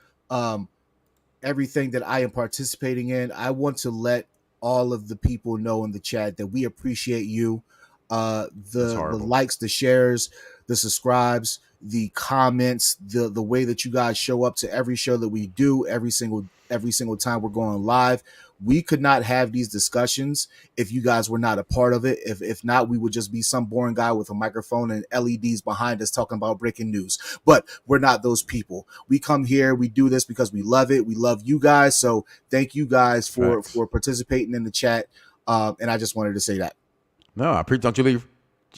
everything that I am participating in, I want to let all of the people know in the chat that we appreciate you. The likes, the shares, the subscribes, the comments, the way that you guys show up to every show that we do, every single time we're going live. We could not have these discussions if you guys were not a part of it. If not, we would just be some boring guy with a microphone and LEDs behind us talking about breaking news. But we're not those people. We come here, we do this because we love it. We love you guys. So thank you guys for participating in the chat. And I just wanted to say that. No, I appreciate. Don't you leave.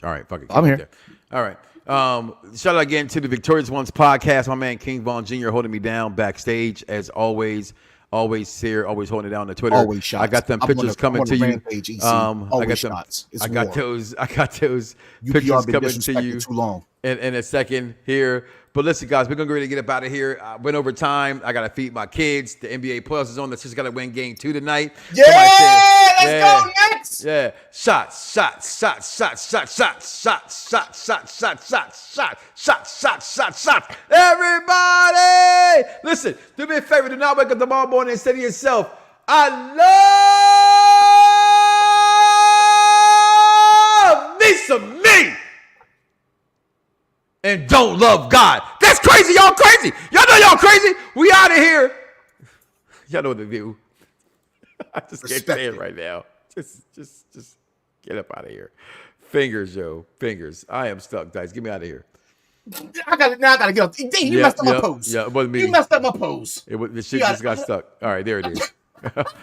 All right, fuck it. I'm here. There. All right. Shout out again to the Victorious Ones podcast. My man King Von Jr. holding me down backstage as always. Always here, always holding it down on Twitter. Always shots. I got them pictures coming to you. I got those pictures coming to you too long. In a second here. But listen, guys, we're gonna get up out of here. I went over time. I gotta feed my kids. The NBA playoffs is on. The Sixers gotta win game 2 tonight. Yeah, let's go next. Yeah, shots. Everybody, listen. Do me a favor. Do not wake up tomorrow morning and say to yourself, "I love me some me." And don't love God. That's crazy. Y'all crazy. Y'all know y'all crazy. We out of here. Y'all know what to do. I just can't say it right now. Just get up out of here. Fingers, yo. Fingers. I am stuck, Dice. Get me out of here. I gotta get off. You messed up my pose. Yeah, it wasn't me. You messed up my pose. The shit just got stuck. All right, there it is.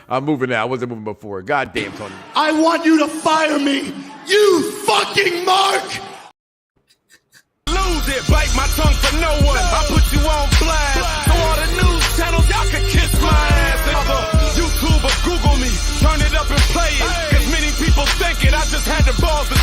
I'm moving now. I wasn't moving before. God damn, Tony. I want you to fire me. You fucking mark. Lose it, bite my tongue for no one. I put you on blast. So all the news channels, y'all can kiss my ass. Other YouTube or Google me, turn it up and play it. Cause many people think it, I just had the balls to